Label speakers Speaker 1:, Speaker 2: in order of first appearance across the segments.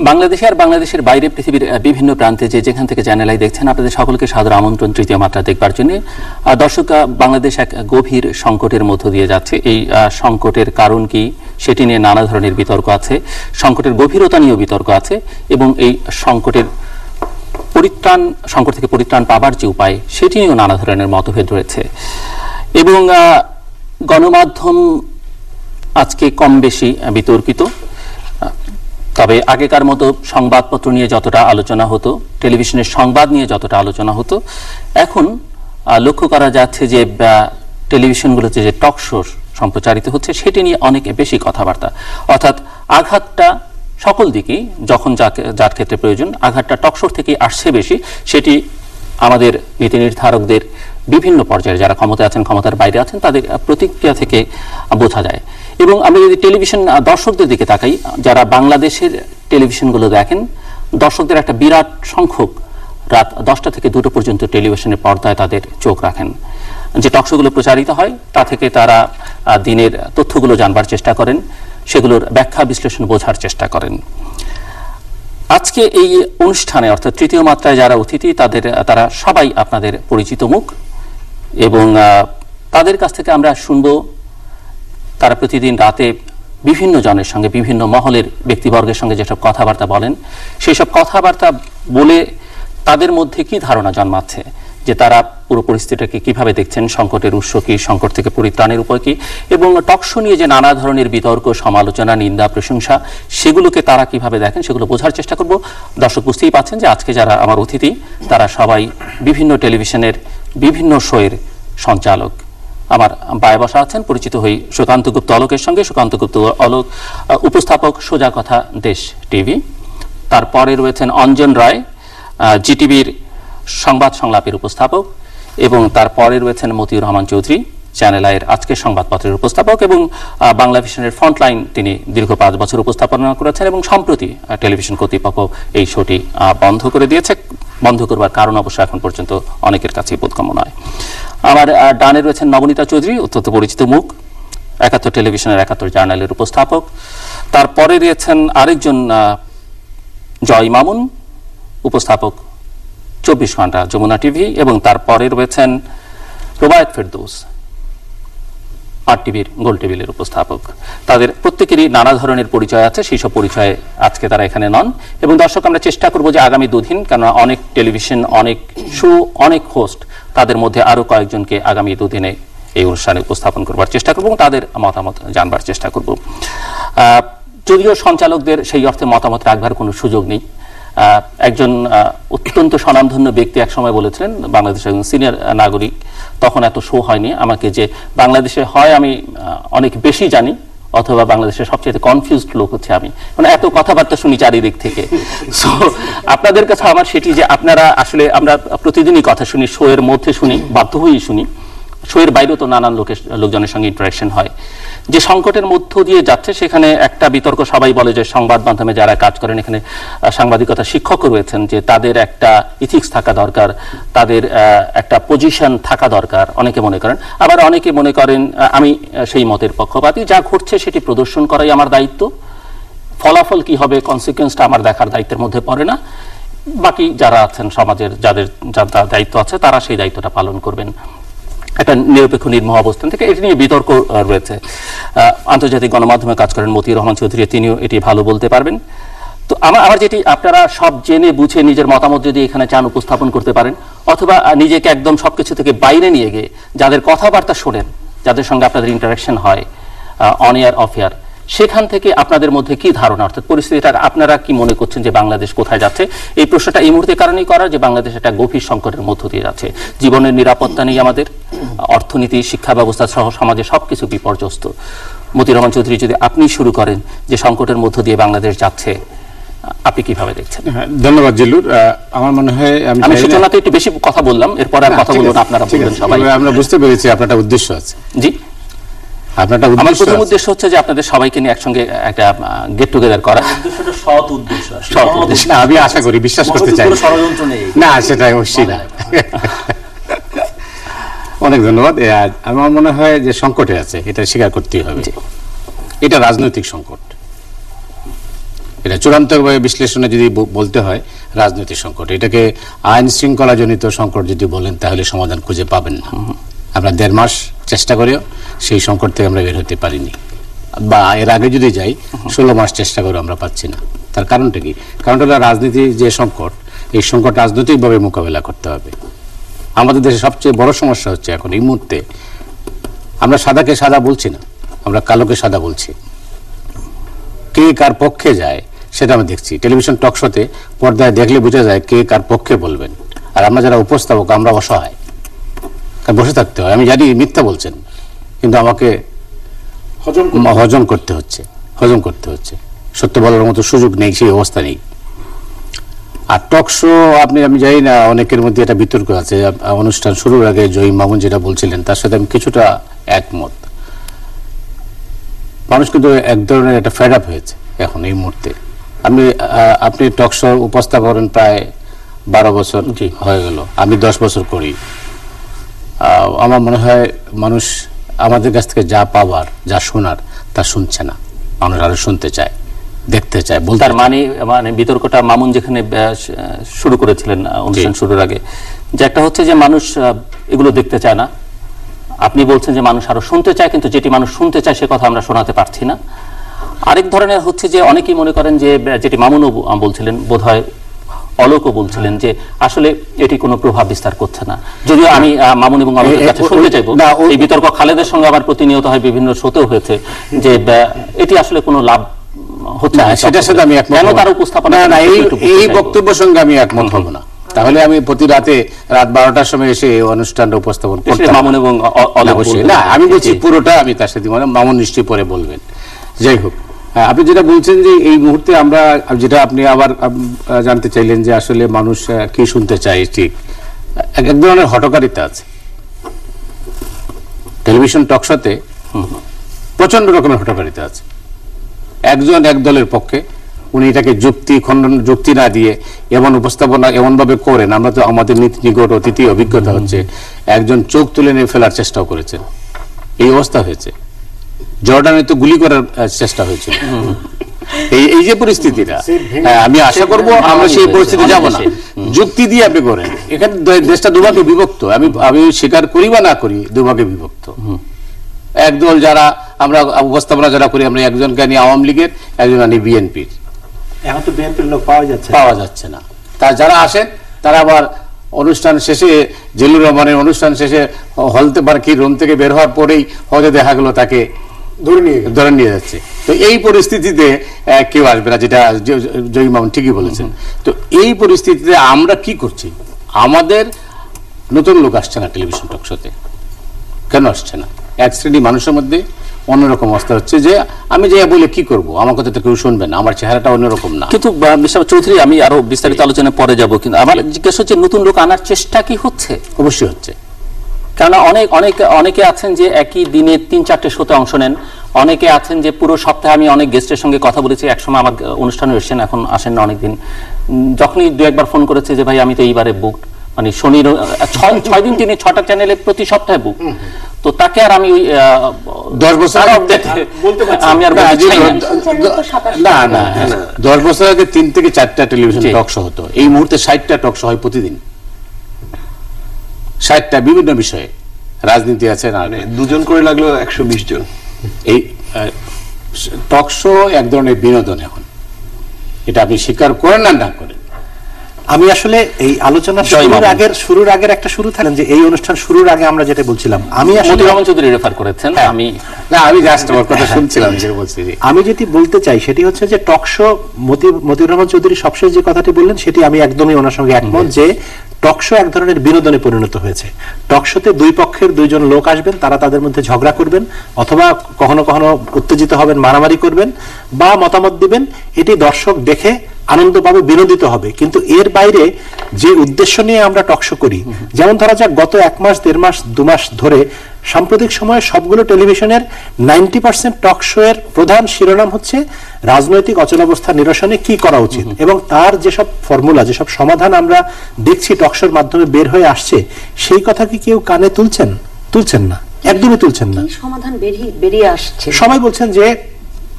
Speaker 1: বাংলাদেশে আর বাংলাদেশের বাইরে পৃথিবীর বিভিন্ন প্রান্তে যেখান থেকে চ্যানেল আই দেখছেন আপনাদের সকলকে সাদর আমন্ত্রণ তৃতীয় মাত্রা দেখবার জন্য। দর্শক, বাংলাদেশ এক গভীর সংকটের মধ্য দিয়ে যাচ্ছে। এই সংকটের কারণ কি সেটি নিয়ে নানা ধরনের বিতর্ক আছে, সংকটের গভীরতা নিয়েও বিতর্ক আছে, এবং এই সংকট থেকে পরিত্রাণ পাবার যে উপায় সেটি নিয়েও নানা ধরনের মতভেদ রয়েছে। এবং গণমাধ্যম আজকে কম বেশি বিতর্কিত। তবে আগেকার মতো সংবাদপত্র নিয়ে যতটা আলোচনা হতো, টেলিভিশনের সংবাদ নিয়ে যতটা আলোচনা হতো, এখন লক্ষ্য করা যাচ্ছে যে টেলিভিশনগুলোতে যে টক শো সম্প্রচারিত হচ্ছে সেটি নিয়ে অনেক বেশি কথাবার্তা। অর্থাৎ আঘাতটা সকল দিকেই যখন যার ক্ষেত্রে প্রয়োজন, আঘাতটা টক শোর থেকেই আসছে বেশি। সেটি আমাদের নীতি নির্ধারকদের বিভিন্ন পর্যায়ে যারা ক্ষমতায় আছেন, ক্ষমতার বাইরে আছেন, তাদের প্রতিক্রিয়া থেকে বোঝা যায়। এবং আমরা যদি টেলিভিশন দর্শকদের দিকে তাকাই, যারা বাংলাদেশের টেলিভিশনগুলো দেখেন, দর্শকদের একটা বিরাট সংখ্যক রাত 10টা থেকে 2টো পর্যন্ত টেলিভিশনের পর্দায় তাদের চোখ রাখেন। যে টকশোগুলো প্রচারিত হয় তা থেকে তারা দিনের তথ্যগুলো জানবার চেষ্টা করেন, সেগুলোর ব্যাখ্যা বিশ্লেষণ বোঝার চেষ্টা করেন। আজকে এই অনুষ্ঠানে অর্থাৎ তৃতীয় মাত্রায় যারা অতিথি তারা সবাই আপনাদের পরিচিত মুখ, এবং তাদের কাছ থেকে আমরা শুনবো তারা প্রতিদিন রাতে বিভিন্ন জনের সঙ্গে, বিভিন্ন মহলের ব্যক্তিবর্গের সঙ্গে যেসব কথাবার্তা বলেন, সেই সব কথাবার্তা বলে তাদের মধ্যে কি ধারণা জন্মাচ্ছে, যে তারা পুরো পরিস্থিতিটাকে কিভাবে দেখছেন, সংকটের উৎস কি, সংকট থেকে পরিত্রাণের উপায় কি, এবং টকশো নিয়ে যে নানা ধরনের বিতর্ক, সমালোচনা, নিন্দা, প্রশংসা, সেগুলোকে তারা কিভাবে দেখেন সেগুলো বোঝার চেষ্টা করব। দর্শক বুঝতেই পাচ্ছেন যে আজকে যারা আমার অতিথি তারা সবাই বিভিন্ন টেলিভিশনের বিভিন্ন শোয়ের সঞ্চালক। আমার বায়ে বসা আছেন, পরিচিত হই সুকান্ত গুপ্ত অলোকের সঙ্গে। সুকান্ত গুপ্ত অলোক উপস্থাপক, সোজা কথা দেশ টিভি। তারপরে রয়েছেন অঞ্জন রায়, জিটিভির সংবাদ সংলাপের উপস্থাপক, এবং তারপরে রয়েছেন মতিউর রহমান চৌধুরী, চ্যানেল আইয়ের আজকের সংবাদপত্রের উপস্থাপক, এবং বাংলা ভিশনের ফ্রন্টলাইন তিনি দীর্ঘ 5 বছর উপস্থাপনা করেছেন, এবং সম্প্রতি টেলিভিশন কর্তৃপক্ষ এই শোটি বন্ধ করে দিয়েছে। বন্ধ করবার কারণ অবশ্য এখন পর্যন্ত অনেকের কাছেই বোধগম্য নয়। আমার ডানে রয়েছেন নবনীতা চৌধুরী, অত্যন্ত পরিচিত মুখ, 71 টেলিভিশনের 71 জার্নালের উপস্থাপক। তারপরে রয়েছেন আরেকজন জয় মামুন, উপস্থাপক 24 ঘন্টা যমুনা টিভি, এবং তারপরে রয়েছেন রুবায়েত ফেরদৌস, RTVর গোল টেবিলের উপস্থাপক। তাদের প্রত্যেকেরই নানা ধরনের পরিচয় আছে, সেই সব পরিচয়ে আজকে তারা এখানে নন। এবং দর্শক, আমরা চেষ্টা করব যে আগামী 2 দিন, কেননা অনেক টেলিভিশন, অনেক শো, অনেক হোস্ট, তাদের মধ্যে আরো কয়েকজনকে আগামী 2 দিনে এই অনুষ্ঠানে উপস্থাপন করবার চেষ্টা করব এবং তাদের মতামত জানবার চেষ্টা করব। যদিও সঞ্চালকদের সেই অর্থে মতামত রাখবার কোনো সুযোগ নেই। একজন অত্যন্ত স্বনামধন্য ব্যক্তি একসময় বলেছিলেন, বাংলাদেশের একজন সিনিয়র নাগরিক, তখন এত শো হয়নি, আমাকে যে বাংলাদেশে হয় আমি অনেক বেশি জানি, অথবা বাংলাদেশের সবচেয়ে কনফিউজড লোক হচ্ছে আমি, মানে এত কথাবার্তা শুনি চারিদিক থেকে। সো আপনাদের কাছে আমার সেটি যে আপনারা আসলে, আমরা প্রতিদিনই কথা শুনি, শো এর মধ্যে শুনি, বাধ্য হয়েই শুনি, শো এর বাইরেও তো নানান লোকজনের সঙ্গে ইন্টারাকশন হয়। যে সংকটের মধ্য দিয়ে যাচ্ছে সেখানে একটা বিতর্ক, সবাই বলে যে সংবাদ মাধ্যমে যারা কাজ করেন, এখানে সাংবাদিকতা শিক্ষকও রয়েছেন, যে তাদের একটা ইথিক্স থাকা দরকার, তাদের একটা পজিশন থাকা দরকার, অনেকে মনে করেন। আবার অনেকে মনে করেন, আমি সেই মতের পক্ষপাতী, যা ঘটছে সেটি প্রদর্শন করাই আমার দায়িত্ব, ফলাফল কি হবে, কনসিকুয়েন্সটা আমার দেখার দায়িত্বের মধ্যে পড়ে না। বাকি যারা আছেন সমাজের, যার দায়িত্ব আছে, তারা সেই দায়িত্বটা পালন করবেন। একটা নিরপেক্ষ নির্মোহ অবস্থান থেকে এটি নিয়ে বিতর্ক রয়েছে। আন্তর্জাতিক গণমাধ্যমে কাজ করেন মতিউর রহমান চৌধুরী, তিনিও এটি ভালো বলতে পারবেন। তো আমার যেটি, আপনারা সব জেনে বুঝে নিজের মতামত যদি এখানে চান উপস্থাপন করতে পারেন, অথবা নিজেকে একদম সবকিছু থেকে বাইরে নিয়ে গিয়ে যাদের কথাবার্তা শোনেন, যাদের সঙ্গে আপনাদের ইন্টারাকশন হয় অন এয়ার অফ এয়ার, সেখান থেকে আপনাদের মধ্যে কি ধারণা, অর্থাৎ পরিস্থিতিটা আপনারা কি মনে করছেন যে বাংলাদেশ কোথায় যাচ্ছে। এই প্রশ্নটা এই মুহূর্তে কারণেই করা যে বাংলাদেশ একটা গভীর সংকটের মধ্য দিয়ে যাচ্ছে, জীবনের নিরাপত্তা নেই, আমাদের অর্থনীতি, শিক্ষা ব্যবস্থা সহ সমাজে সবকিছু বিপর্যস্ত। মতিউর রহমান চৌধুরী, যদি আপনি শুরু করেন, যে সংকটের মধ্য দিয়ে বাংলাদেশ যাচ্ছে, আপনি কিভাবে দেখছেন?
Speaker 2: ধন্যবাদ জিল্লুর। আমার মনে হয়
Speaker 1: আমি সূচনাতে একটু বেশি কথা বললাম, এরপর আর কথা বলবো না, আপনারা বলবেন সবাই।
Speaker 2: আমরা বুঝতে পেরেছি আপনার একটা উদ্দেশ্য আছে।
Speaker 1: জি, আমার প্রথম উদ্দেশ্য হচ্ছে যে আপনাদের সবাইকে নিয়ে একসঙ্গে একটা গেট টুগেদার করা।
Speaker 3: উদ্দেশ্যটা সৎ উদ্দেশ্য,
Speaker 2: না আমি আশা করি, বিশ্বাস করতে চাই
Speaker 3: ষড়যন্ত্র নেই,
Speaker 2: না সেটা অবশ্যই না। অনেক ধন্যবাদ। আমার মনে হয় যে সংকটে আছে, এটা স্বীকার করতেই হবে। এটা রাজনৈতিক সংকট, এটা চূড়ান্তভাবে বিশ্লেষণে যদি বলতে হয় রাজনৈতিক সংকট, এটাকে আইন শৃঙ্খলা জনিত সংকট যদি বলেন তাহলে সমাধান খুঁজে পাবেন না। আমরা 1.5 মাস চেষ্টা করেও সেই সংকট থেকে আমরা বের হতে পারিনি, বা এর আগে যদি যাই 16 মাস চেষ্টা করে আমরা পাচ্ছি না। তার কারণটা কি? কারণটা হলো রাজনীতির যে সংকট, এই সংকট রাজনৈতিকভাবে মোকাবেলা করতে হবে। আমাদের দেশে সবচেয়ে বড় সমস্যা হচ্ছে এখন এই মুহূর্তে আমরা সাদাকে সাদা বলছি না, আমরা কালোকে সাদা বলছি। কে কার পক্ষে যায় সেটা আমি দেখছি। টেলিভিশন টক শোতে পর্দায় দেখলে বোঝা যায় কে কার পক্ষে বলবেন, আর আমরা যারা উপস্থাপক আমরা অসহায়, বসে থাকতে হয়। আমি জানি মিথ্যা বলছেন, কিন্তু আমাকে হজম করতে হচ্ছে। সত্য বলার মতো সুযোগ নেই, সেই অবস্থা নেই। আর টক শো আমি জানি না, অনেকের মধ্যে একটা বিতর্ক আছে। অনুষ্ঠান শুরুর আগে জয়ী মামুন যেটা বলছিলেন তার সাথে আমি কিছুটা একমত। মানুষ কিন্তু এক ধরনের একটা ফেড আপ হয়েছে এখন এই মুহূর্তে। আপনি টক শো উপস্থাপন করেন প্রায় 12 বছর হয়ে গেল, আমি 10 বছর করি। আমার মনে হয় মানুষ আমাদের কাছ থেকে যা পাওয়ার, যা শোনার, তা শুনছে না। মানুষ আরো শুনতে চায়, দেখতে চায়, বলতে।
Speaker 1: তার মানে বিতর্কটা মামুন যেখানে শুরু করেছিলেন অনুষ্ঠান শুরুর আগে, যে একটা হচ্ছে যে মানুষ এগুলো দেখতে চায় না, আপনি বলছেন যে মানুষ আরো শুনতে চায়, কিন্তু যেটি মানুষ শুনতে চায় সে কথা আমরা শোনাতে পারছি না। আরেক ধরনের হচ্ছে যে অনেকেই মনে করেন যে, যেটি মামুনও বলছিলেন, বোধহয় অলোকও বলছিলেন, যে আসলে এটি কোনো প্রভাব বিস্তার করছে না। যদিও আমি মামুন এবং অলোকের কাছে শুনতে চাইবো, এই বিতর্ক খালেদের সঙ্গে আবার প্রতিনিয়ত হয়, বিভিন্ন শোতেও হয়েছে, যে এটি আসলে কোনো লাভ হচ্ছে না।
Speaker 2: সেটার সাথে আমি একমত।
Speaker 1: কেন তার উপস্থাপনা,
Speaker 2: এই বক্তব্য সঙ্গে আমি একমত হব না। তাহলে আমি প্রতি রাত 12টার সময় এসে অনুষ্ঠানটা উপস্থাপন করতাম।
Speaker 1: মামুন এবং
Speaker 2: না, আমি বলছি পুরোটা আমি তার সাথে, মানে মামুন নিশ্চয়ই পরে বলবেন। যাই হোক, আপনি যেটা বলছেন যে এই মুহূর্তে আমরা, যেটা আপনি আবার জানতে চাইলেন যে আসলে মানুষ কি শুনতে চায়, ঠিক এক ধরনের হটকারিতা আছে টেলিভিশন টক শোতে, প্রচন্ড রকমের হটকারিতা আছে। একজন এক দলের পক্ষে, উনি এটাকে যুক্তি না দিয়ে এমন উপস্থাপনা এমন ভাবে করেন, আমরা তো আমাদের নিকট অতীতে অভিজ্ঞতা হচ্ছে একজন চোখ তুলে নিয়ে ফেলার চেষ্টাও করেছেন, এই অবস্থা হয়েছে। জর্ডানে তো গুলি করার চেষ্টা হয়েছিল। এই যে পরিস্থিতিটা, আমি আশা করব আমরা সেই পরিস্থিতি যাব না। যুক্তি দিয়ে আপনি করেন, এখানে দেশটা দুভাগে বিভক্ত। আমি স্বীকার করি বা না করি, দুভাগে বিভক্ত। একদল যারা আমরা উপস্থাপনা যারা করি, আমরা একজনকে আনি আওয়ামী লীগের, একজন আনি বিএনপির।
Speaker 4: এখন তো বিএনপির লোক পাওয়া যাচ্ছে না।
Speaker 2: তার যারা আসেন তারা আবার অনুষ্ঠান শেষে, জিল্লুর রহমানের অনুষ্ঠান শেষে হলতে কি রুম থেকে বের হওয়ার পরেই হয়তো দেখা গেল তাকে ধরে নিয়ে যাচ্ছে। তো এই পরিস্থিতিতে কেউ আসবে না, যেটা জয়ী মামুন ঠিকই বলেছেন। তো এই পরিস্থিতিতে আমরা কি করছি? আমাদের নতুন লোক আসছে না টেলিভিশন টক শোতে। কেন আসছে না? এক শ্রেণী মানুষের মধ্যে অন্যরকম অবস্থা হচ্ছে যে আমি যে বলে কি করব, আমার কথা তো কেউ শুনবে না, আমার চেহারাটা অন্যরকম না।
Speaker 1: কিন্তু মিস্টার চৌধুরী, আমি আরো বিস্তারিত আলোচনায় পরে যাব, কিন্তু আমার জিজ্ঞাসা হচ্ছে নতুন লোক আনার চেষ্টা কি হচ্ছে?
Speaker 2: অবশ্যই হচ্ছে।
Speaker 1: কারণ অনেকে আছেন যে একই দিনে 3-4টে শোতে অংশ নেন, অনেকে আছেন যে পুরো সপ্তাহে, আমি অনেক গেস্টের সঙ্গে কথা বলেছি, একসময় আমার অনুষ্ঠানে এসেছেন, এখন আসেন না অনেকদিন। যখনই 2-1বার ফোন করেছে যে ভাই আমি তো এইবারে বুক, মানে শনির 6 দিন তিনি 6টা চ্যানেলে প্রতি সপ্তাহে বুক। তো তাকে আর আমি
Speaker 2: 10 বছর
Speaker 1: আমি আর
Speaker 2: না 10 বছর আগে 3 থেকে 4টা টেলিভিশন টক শো হতো। এই মুহূর্তে 60টা টক শো হয় প্রতিদিন, 60টা বিভিন্ন বিষয়ে। রাজনীতি আছে না,
Speaker 5: 2 জন করে লাগলো 120 জন।
Speaker 2: এই টক শো এক ধরনের বিনোদন এখন, এটা আপনি স্বীকার করেন না করেন।
Speaker 4: আমি আসলে এই আলোচনা শুরুর আগের একটা শুরু থাকলেন যে এই অনুষ্ঠান শুরুর আগে আমরা যেটা বলছিলাম, আমি
Speaker 1: মতিউর রহমান চৌধুরী রেফার করেছেন।
Speaker 2: আমি জাস্ট আমার কথা শুনছিলাম,
Speaker 4: আমি যেটি বলতে চাই সেটি হচ্ছে যে টক শো, মতিউর রহমান চৌধুরী সবশেষ যে কথাটি বললেন সেটি আমি একদমই ওনার সঙ্গে একমত, যে টক শো এক ধরনের বিনোদনে পরিণত হয়েছে। টক শোতে 2 পক্ষের 2 জন লোক আসবেন, তারা তাদের মধ্যে ঝগড়া করবেন, অথবা কখনো কখনো উত্তেজিত হবেন, মারামারি করবেন বা মতামত দিবেন। এটি দর্শক দেখে আনন্দ পাবে, বিনোদিত হবে। কিন্তু এর বাইরে যে উদ্দেশ্য নিয়ে আমরা টক শো করি, যেমন ধরা যাক গত 1 মাস, 1.5 মাস, 2 মাস ধরে সাম্প্রতিক সময়ে সবগুলো টেলিভিশনের 90% টক শো এর প্রধান শিরোনাম হচ্ছে রাজনৈতিক অচলাবস্থা নিরসনে কি করা উচিত, এবং তার যেসব ফর্মুলা, যেসব সমাধান আমরা দেখছি টক শোর মাধ্যমে বের হয়ে আসছে, সেই কথা কি কেউ কানে তুলছেন না, একদমই তুলছেন না।
Speaker 6: সমাধান বেরিয়ে আসছে।
Speaker 4: সবাই বলছেন যে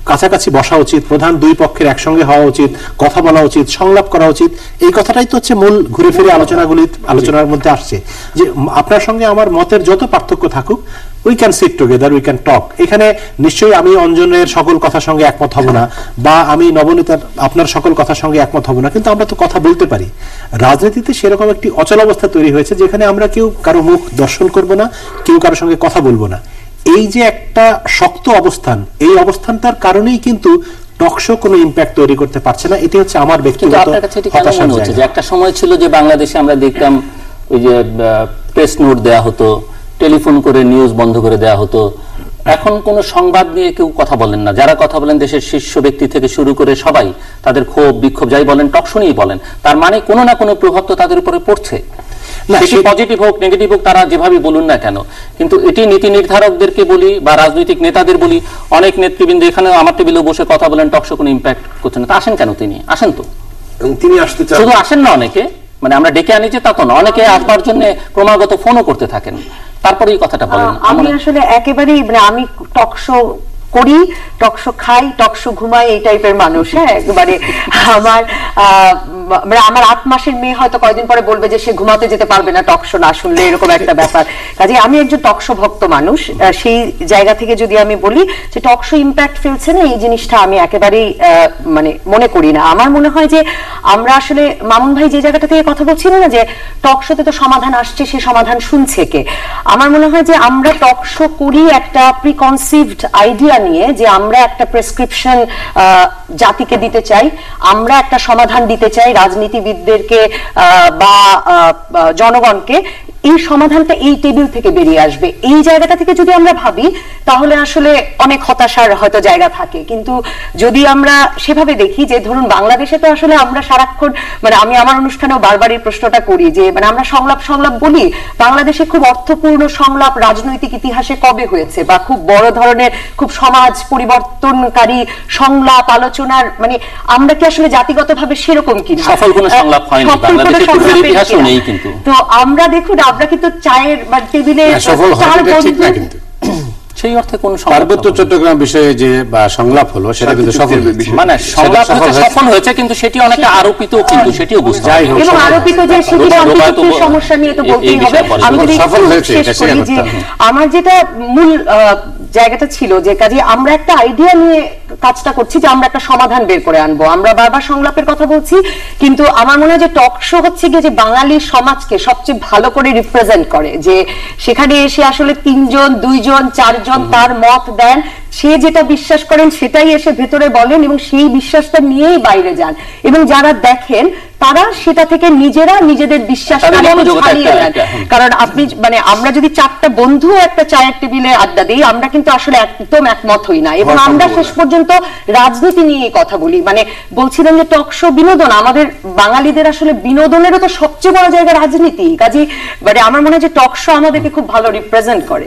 Speaker 4: কাছাকাছি বসা উচিত, প্রধান দুই পক্ষের একসঙ্গে হওয়া উচিত, কথা বলা উচিত, সংলাপ করা উচিত, এই কথাটাই তো হচ্ছে মূল ঘুরে ফিরে আলোচনার মধ্যে আসছে যে আপনার সঙ্গে আমার মতের যত পার্থক্য থাকুক, we can sit together, we can talk. এখানে নিশ্চয়ই আমি অঞ্জনের সকল কথার সঙ্গে একমত হব না, বা আমি নবনীতার আপনার সকল কথার সঙ্গে একমত হব না, কিন্তু আমরা তো কথা বলতে পারি। রাজনীতিতে সেরকম একটি অচল অবস্থা তৈরি হয়েছে যেখানে আমরা কেউ কারো মুখ দর্শন করব না, কেউ কারোর সঙ্গে কথা বলবো না। এই যে একটা শক্ত অবস্থান, এই অবস্থানটার কারণেই কিন্তু টকশো কোনো ইম্প্যাক্ট তৈরি করতে পারছে না। এটি হচ্ছে আমার ব্যক্তিগত হতাশার জায়গা।
Speaker 1: যে একটা সময় ছিল যে বাংলাদেশে আমরা দেখতাম ওই যে প্রেস নোট দেয়া হতো, টেলিফোন করে নিউজ বন্ধ করে দেয়া হতো। এখন কোন সংবাদ নিয়ে কেউ কথা বলেন না, যারা কথা বলেন দেশের শীর্ষ ব্যক্তি থেকে শুরু করে সবাই তাদের ক্ষোভ বিক্ষোভ যাই বলেন টকশো নিয়েই বলেন। তার মানে কোনো না কোনো প্রভাব তো তাদের উপরে পড়ছে, সেটি পজিটিভ হোক নেগেটিভ হোক, তারা যেভাবে বলুন না কেন। কিন্তু এটি নীতি নির্ধারকদেরকে বলি বা রাজনৈতিক নেতাদের বলি, অনেক নেতৃবৃন্দ এখানে আমার টেবিলেও বসে কথা বলেন টকশো কোনো ইম্প্যাক্ট করছে না। তা আসেন কেন? তিনি আসেন তো,
Speaker 5: তিনি আসতে চান,
Speaker 1: শুধু আসেন না, অনেকে মানে আমরা ডেকে আনি যে তা তো না, অনেকে আসবার জন্য ক্রমাগত ফোনও করতে থাকেন, তারপরে এই কথাটা বলেন।
Speaker 6: আমি আসলে একেবারেই মানে আমি টকশো করি, টকশো খাই, টকশো ঘুমাই, এই টাইপের মানুষ। হ্যাঁ, একেবারে আমার 8 মাসের মেয়ে হয়তো কয়েকদিন পরে বলবে যে সে ঘুমাতে যেতে পারবে না টকশো না শুনলে, এরকম একটা ব্যাপার। কাজে আমি একজন টকশো ভক্ত মানুষ। সেই জায়গা থেকে যদি আমি বলি যে টকশো ইম্প্যাক্ট ফেলছে না, এই জিনিসটা আমি একেবারেই মানে মনে করি না। আমার মনে হয় যে আমরা আসলে মামুন ভাই যে জায়গাটা থেকে কথা বলছিলেন না যে টকশোতে তো সমাধান আসছে, সে সমাধান শুনছে কে, আমার মনে হয় যে আমরা টকশো করি একটা প্রিকনসিভড আইডিয়া নিয়ে যে আমরা একটা প্রেসক্রিপশন জাতিকে দিতে চাই, আমরা একটা সমাধান দিতে চাই রাজনীতিবিদদেরকে বা জনগণকে। এই সমাধানটা এই টেবিল থেকে বেরিয়ে আসবে, এই জায়গাটা থেকে যদি আমরা ভাবি তাহলে আসলে অনেক হতাশার হয়তো জায়গা থাকে। কিন্তু যদি আমরা সেভাবে দেখি যে ধরুন বাংলাদেশে তো আসলে আমরা সারাক্ষণ মানে আমি আমার অনুষ্ঠানেও বারবার এই প্রশ্নটা করি যে মানে আমরা সংলাপ বলি, বাংলাদেশে খুব অর্থপূর্ণ সংলাপ রাজনৈতিক ইতিহাসে কবে হয়েছে, বা খুব বড় ধরনের খুব সমাজ পরিবর্তনকারী সংলাপ আলোচনার মানে আমরা কি আসলে জাতিগতভাবে সেরকম কিনা?
Speaker 1: সফল কোনো সংলাপ হয়নি বাংলাদেশে, পূর্বের ইতিহাসও নেই। কিন্তু
Speaker 6: তো আমরা দেখুন আমরা কিন্তু চায়ের বা টেবিলে চার বন্ধু,
Speaker 1: সেই অর্থে কোন
Speaker 2: পার্বত্য চট্টগ্রাম বিষয়ে যে সংলাপ হলো সেটা কিন্তু সফল হয়েছে,
Speaker 1: মানে সংলাপ সফল হয়েছে, কিন্তু সেটি অনেকটা আরোপিত, কিন্তু সেটিও বুঝতে হবে
Speaker 6: এবং আরোপিত যে সেটি সম্পৃক্তির সমস্যা নিয়ে তো বলতেই হবে। আমি যদি শেষ করি যে আমার যেটা মূল জায়গাটা ছিল যে কাজে আমরা একটা আইডিয়া নিয়ে কাজটা করছি যে আমরা একটা সমাধান বের করে আনবো। আমরা বারবার সংলাপের কথা বলছি, কিন্তু আমার মনে হয় যে টকশো হচ্ছে গিয়ে যে বাঙালি সমাজকে সবচেয়ে ভালো করে রিপ্রেজেন্ট করে, যে সেখানে এসে আসলে 3 জন 2 জন 4 জন তার মত দেন, সে যেটা বিশ্বাস করেন সেটাই এসে ভেতরে বলেন এবং সেই বিশ্বাসটা নিয়েই বাইরে যান, এবং যারা দেখেন তারা সেটা থেকে নিজেরা নিজেদের বিশ্বাসটা ছাড়িয়ে নেন। কারণ আপনি মানে আমরা যদি 4টা বন্ধু একটা চায়ের টেবিলে আড্ডা দিই, আমরা কিন্তু আসলে একদম একমত হই না, এবং আমরা শেষ পর্যন্ত রাজনীতি নিয়ে কথা বলি। মানে বলছিলেন যে টকশো বিনোদন, আমাদের বাঙালিদের আসলে বিনোদনেরও তো সবচেয়ে বড় জায়গা রাজনীতি। কাজে মানে আমার মনে হয় যে টকশো আমাদেরকে খুব ভালো রিপ্রেজেন্ট করে।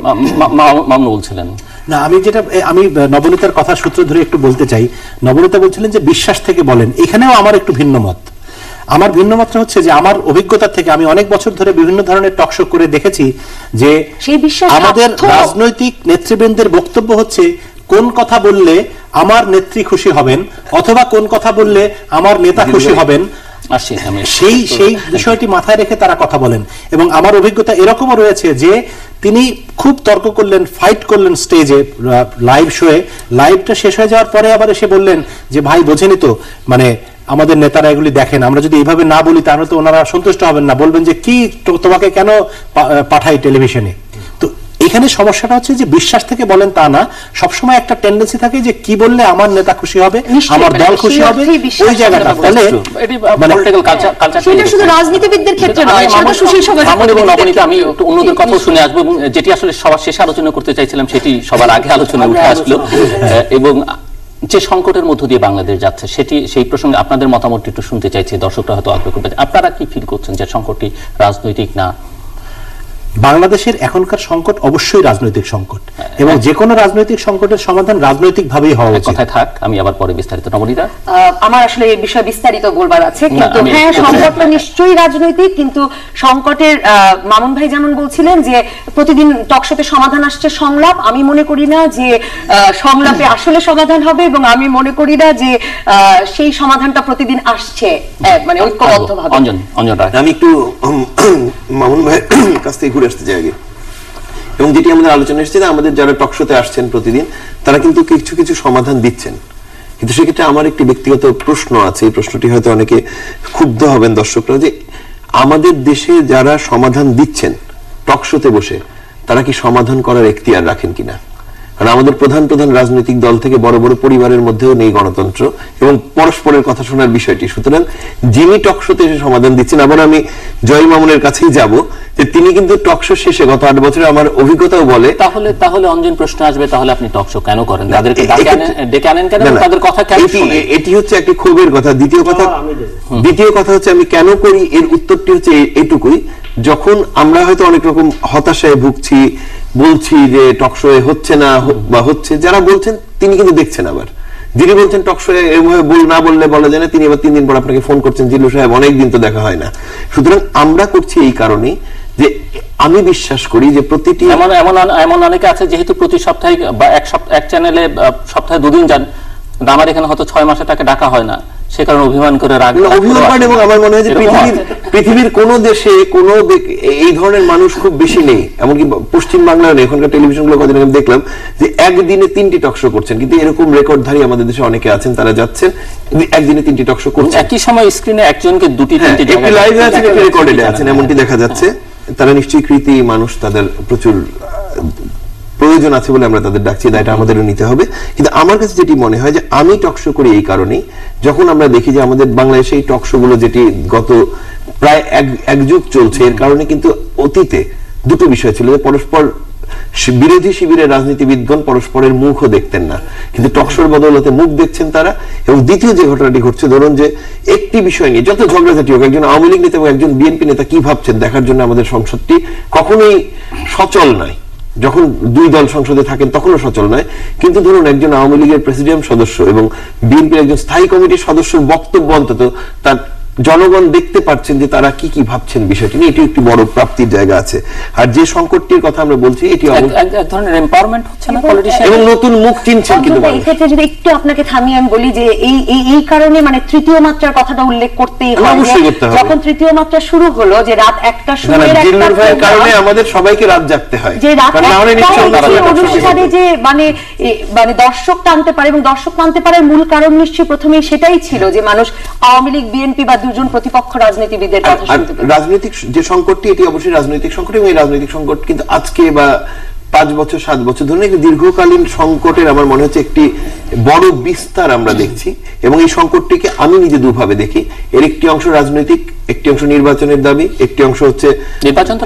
Speaker 1: মামুন বলছিলেন
Speaker 4: না, আমি নবনীতার কথা সূত্র ধরে একটু বলতে চাই। নবনীতা বলছিলেন যে বিশ্বাস থেকে বলেন, এখানেও আমার একটু ভিন্ন মত। আমার ভিন্ন মাত্রা হচ্ছে যে আমার অভিজ্ঞতা থেকে আমি অনেক বছর ধরে বিভিন্ন ধরনের টকশো করে দেখেছি যে আমাদের রাজনৈতিক নেতৃবৃন্দের বক্তব্য হচ্ছে কোন কথা বললে আমার নেত্রী খুশি হবেন অথবা কোন কথা বললে আমার নেতা খুশি হবেন, সেই বিষয়টি মাথায় রেখে তারা কথা বলেন। এবং আমার অভিজ্ঞতা এরকমও রয়েছে যে তিনি খুব তর্ক করলেন, ফাইট করলেন স্টেজে, লাইভ শোয়ে, লাইভটা শেষ হয়ে যাওয়ার পরে আবার এসে বললেন যে ভাই বোঝেনি তো, মানে আমাদের নেতারা এগুলি দেখেন, আমরা যদি এইভাবে না বলি তাহলে তো ওনারা সন্তুষ্ট হবেন না, বলবেন যে কি তোমাকে কেন পাঠাই টেলিভিশনে। তো এখানে সমস্যাটা হচ্ছে যে বিশ্বাস থেকে বলেন তা না, সবসময় একটা টেন্ডেন্সি থাকে যে কি বললে আমার নেতা খুশি হবে, আমার দল খুশি হবে, ওই জায়গাটা। ফলে
Speaker 1: পলিটিক্যাল কালচার
Speaker 6: সেটা শুধু রাজনীতিবিদদের ক্ষেত্রে নয়, সেটা সুশীল সমাজের
Speaker 1: ক্ষেত্রে। এবং নবনীতা, আমি একটু অন্যদের কথাও শুনে আসবো, যেটি আসলে সবার শেষে আলোচনা করতে চাইছিলাম সেটি সবার আগে আলোচনা উঠে আসলো। এবং যে সংকটের মধ্য দিয়ে বাংলাদেশ যাচ্ছে সেই প্রসঙ্গে আপনাদের মতামত একটু শুনতে চাইছি, দর্শকরা হয়তো আগ্রহ করবে। আপনারা কি ফিল করছেন যে সংকটটি রাজনৈতিক না?
Speaker 4: বাংলাদেশের এখনকার সংকট অবশ্যই রাজনৈতিক সংকট, এবং যে কোনো রাজনৈতিক সংকটের সমাধান রাজনৈতিক ভাবেই হওয়া উচিত।
Speaker 1: কথায় থাক, আমি আবার পরে বিস্তারিত। নবনীতা,
Speaker 6: আমার আসলে এই বিষয়ে বিস্তারিত বলবার আছে, কিন্তু
Speaker 1: আমি-
Speaker 6: হ্যাঁ, সংকটটা নিশ্চয়ই রাজনৈতিক, কিন্তু সংকটের মামুন ভাই যেমন বলছিলেন যে প্রতিদিন টকশোতে সমাধান আসছে সংলাপ, আমি মনে করি না যে সংলাপে আসলে সমাধান হবে, এবং আমি মনে করি না যে সেই সমাধানটা প্রতিদিন আসছে মানে ঐক্যবদ্ধভাবে।
Speaker 1: অঞ্জন রায়,
Speaker 5: আমি একটু মামুন ভাইয়ের কাছ থেকে ঘুরে আসতে চাই আগে, এবং যেটি আমাদের আলোচনা এসেছে, আমাদের যারা টকশোতে আসছেন প্রতিদিন তারা কিন্তু কিছু কিছু সমাধান দিচ্ছেন, কিন্তু সেক্ষেত্রে আমার একটি ব্যক্তিগত প্রশ্ন আছে। এই প্রশ্নটি হয়তো অনেকে ক্ষুব্ধ হবেন দর্শকরা, যে আমাদের দেশে যারা সমাধান দিচ্ছেন টকশোতে বসে, তারা কি সমাধান করার এখতিয়ার রাখেন কিনা? কারণ আমাদের প্রধান প্রধান রাজনৈতিক দল থেকে বড় বড় পরিবারের মধ্যেও নেই গণতন্ত্র এবং পরস্পরের কথা শোনার বিষয়টি। সুতরাং যিনি টকশোতে এসে সমাধান দিচ্ছেন, আবার আমি জয় মামুনের কাছেই যাব, যে তিনি কিন্তু টকশো শেষে গত 8 বছরে আমার অভিজ্ঞতাও বলে,
Speaker 1: তাহলে অঞ্জন প্রশ্ন আসবে, তাহলে আপনি টকশো কেন করেন? তাদেরকে ডেকে আনেন কেন? তাদের কথা কেন শুনেন?
Speaker 5: এটি হচ্ছে একটি ক্ষোভের কথা। দ্বিতীয় কথা হচ্ছে আমি কেন করি, এর উত্তরটি হচ্ছে এটুকুই, যখন আমরা হয়তো অনেক রকম হতাশায় ভুগছি, বলছি যে টকশোয়ে হচ্ছে না বা হচ্ছে, যারা বলছেন তিনি কিন্তু দেখছেন, আবার যিনি বলছেন টকশোয়ে এভাবে না বললে বলা যায় না, তিনি আবার 3 দিন পর আপনাকে ফোন করছেন, জিল্লু সাহেব অনেকদিন তো দেখা হয় না। সুতরাং আমরা করছি এই কারণেই যে আমি বিশ্বাস করি যে প্রতিটি
Speaker 1: এমন অনেকে আছে যেহেতু প্রতি সপ্তাহে বা এক চ্যানেলে সপ্তাহে 2 দিন যান, আমার এখানে হয়তো 6 মাসে তাকে ডাকা হয় না, সে কারণে অভিমান করে
Speaker 5: অভিমান। এবং আমার মনে হয় যে পৃথিবীর কোন দেশে এই ধরনের মানুষ খুব বেশি নেই, এমনকি পশ্চিম বাংলায় নেই। এখনকার টেলিভিশন গুলো কদিন আগে দেখলাম যে একদিনে 3টি টকশো করছেন, কিন্তু এরকম রেকর্ডধারী আমাদের দেশে অনেকে আছেন, তারা যাচ্ছেন একদিনে 3টি টকশো করছেন,
Speaker 1: একই সময় স্ক্রিনে একজনকে 2-3টি
Speaker 5: একটি লাইভে আছেন, একটি রেকর্ডেডে আছেন, এমনটি দেখা যাচ্ছে। তারা নিশ্চয়ই কৃতি মানুষ, তাদের প্রচুর প্রয়োজন আছে বলে আমরা তাদের ডাকছি, এটা আমাদেরও নিতে হবে। কিন্তু আমার কাছে যেটি মনে হয় যে আমি টকশো করি এই কারণেই, যখন আমরা দেখি যে আমাদের বাংলাদেশে এই টকশো গুলো যেটি গত প্রায় এক যুগ চলছে, এর কারণে কিন্তু অতীতে দুটো বিষয় ছিল, যে পরস্পর বিরোধী শিবিরের রাজনীতিবিদগণ পরস্পরের মুখও দেখতেন না, কিন্তু টকশোর বদৌলতে মুখ দেখছেন তারা। এবং দ্বিতীয় যে ঘটনাটি ঘটছে, ধরুন যে একটি বিষয় নিয়ে যত ঝগড়াঝাটি হোক, একজন আওয়ামী লীগ নেতা এবং একজন বিএনপি নেতা কি ভাবছেন দেখার জন্য আমাদের সংসদটি কখনোই সচল নয়। যখন 2 দল সংসদে থাকেন তখনও সচল নয়, কিন্তু ধরুন একজন আওয়ামী লীগের প্রেসিডিয়াম সদস্য এবং বিএনপির একজন স্থায়ী কমিটির সদস্যের বক্তব্য অন্তত তার জনগণ দেখতে পাচ্ছেন যে তারা কি কি ভাবছেন বিষয়টি নিয়ে, এটি একটি বড় প্রাপ্তির জায়গা আছে। আর যে সংকটটির কথা আমরা বলছি, এটি
Speaker 1: এক ধরনের এম্পাওয়ারমেন্ট হচ্ছে না পলিটিশিয়ান,
Speaker 5: এবং নতুন মুখ চিনছেন। কিন্তু
Speaker 6: এই ক্ষেত্রে যদি একটু আপনাকে থামিয়ে আমি বলি যে এই কারণে মানে তৃতীয় মাত্রার কথাটা উল্লেখ করতেই হয়। যখন তৃতীয় মাত্রা শুরু হলো, যে রাত 1টার সময়
Speaker 5: কারণে আমাদের সবাইকে রাত জাগতে হয়,
Speaker 6: যে রাত অনুষ্ঠানে যে মানে দর্শক টানতে পারে, এবং দর্শক টানতে পারার মূল কারণ নিশ্চয়ই প্রথমেই সেটাই ছিল যে মানুষ আওয়ামী লীগ, বিএনপি বা দুজন প্রতিপক্ষ রাজনীতিবিদের কথা শুনতে পেত।
Speaker 5: রাজনৈতিক যে সংকটটি, এটি অবশ্যই রাজনৈতিক সংকট, এবং এই রাজনৈতিক সংকট কিন্তু আজকে বা 5 বছর 7 বছর ধরে একটি দীর্ঘকালীন সংকটের আমার মনে হচ্ছে একটি বড় বিস্তার আমরা দেখছি। এবং এই সংকটটিকে আমি নিজে দুভাবে দেখি, এর একটি অংশ রাজনৈতিক, একটি অংশ নির্বাচনের দাবি, একটি অংশ হচ্ছে
Speaker 1: নির্বাচন তো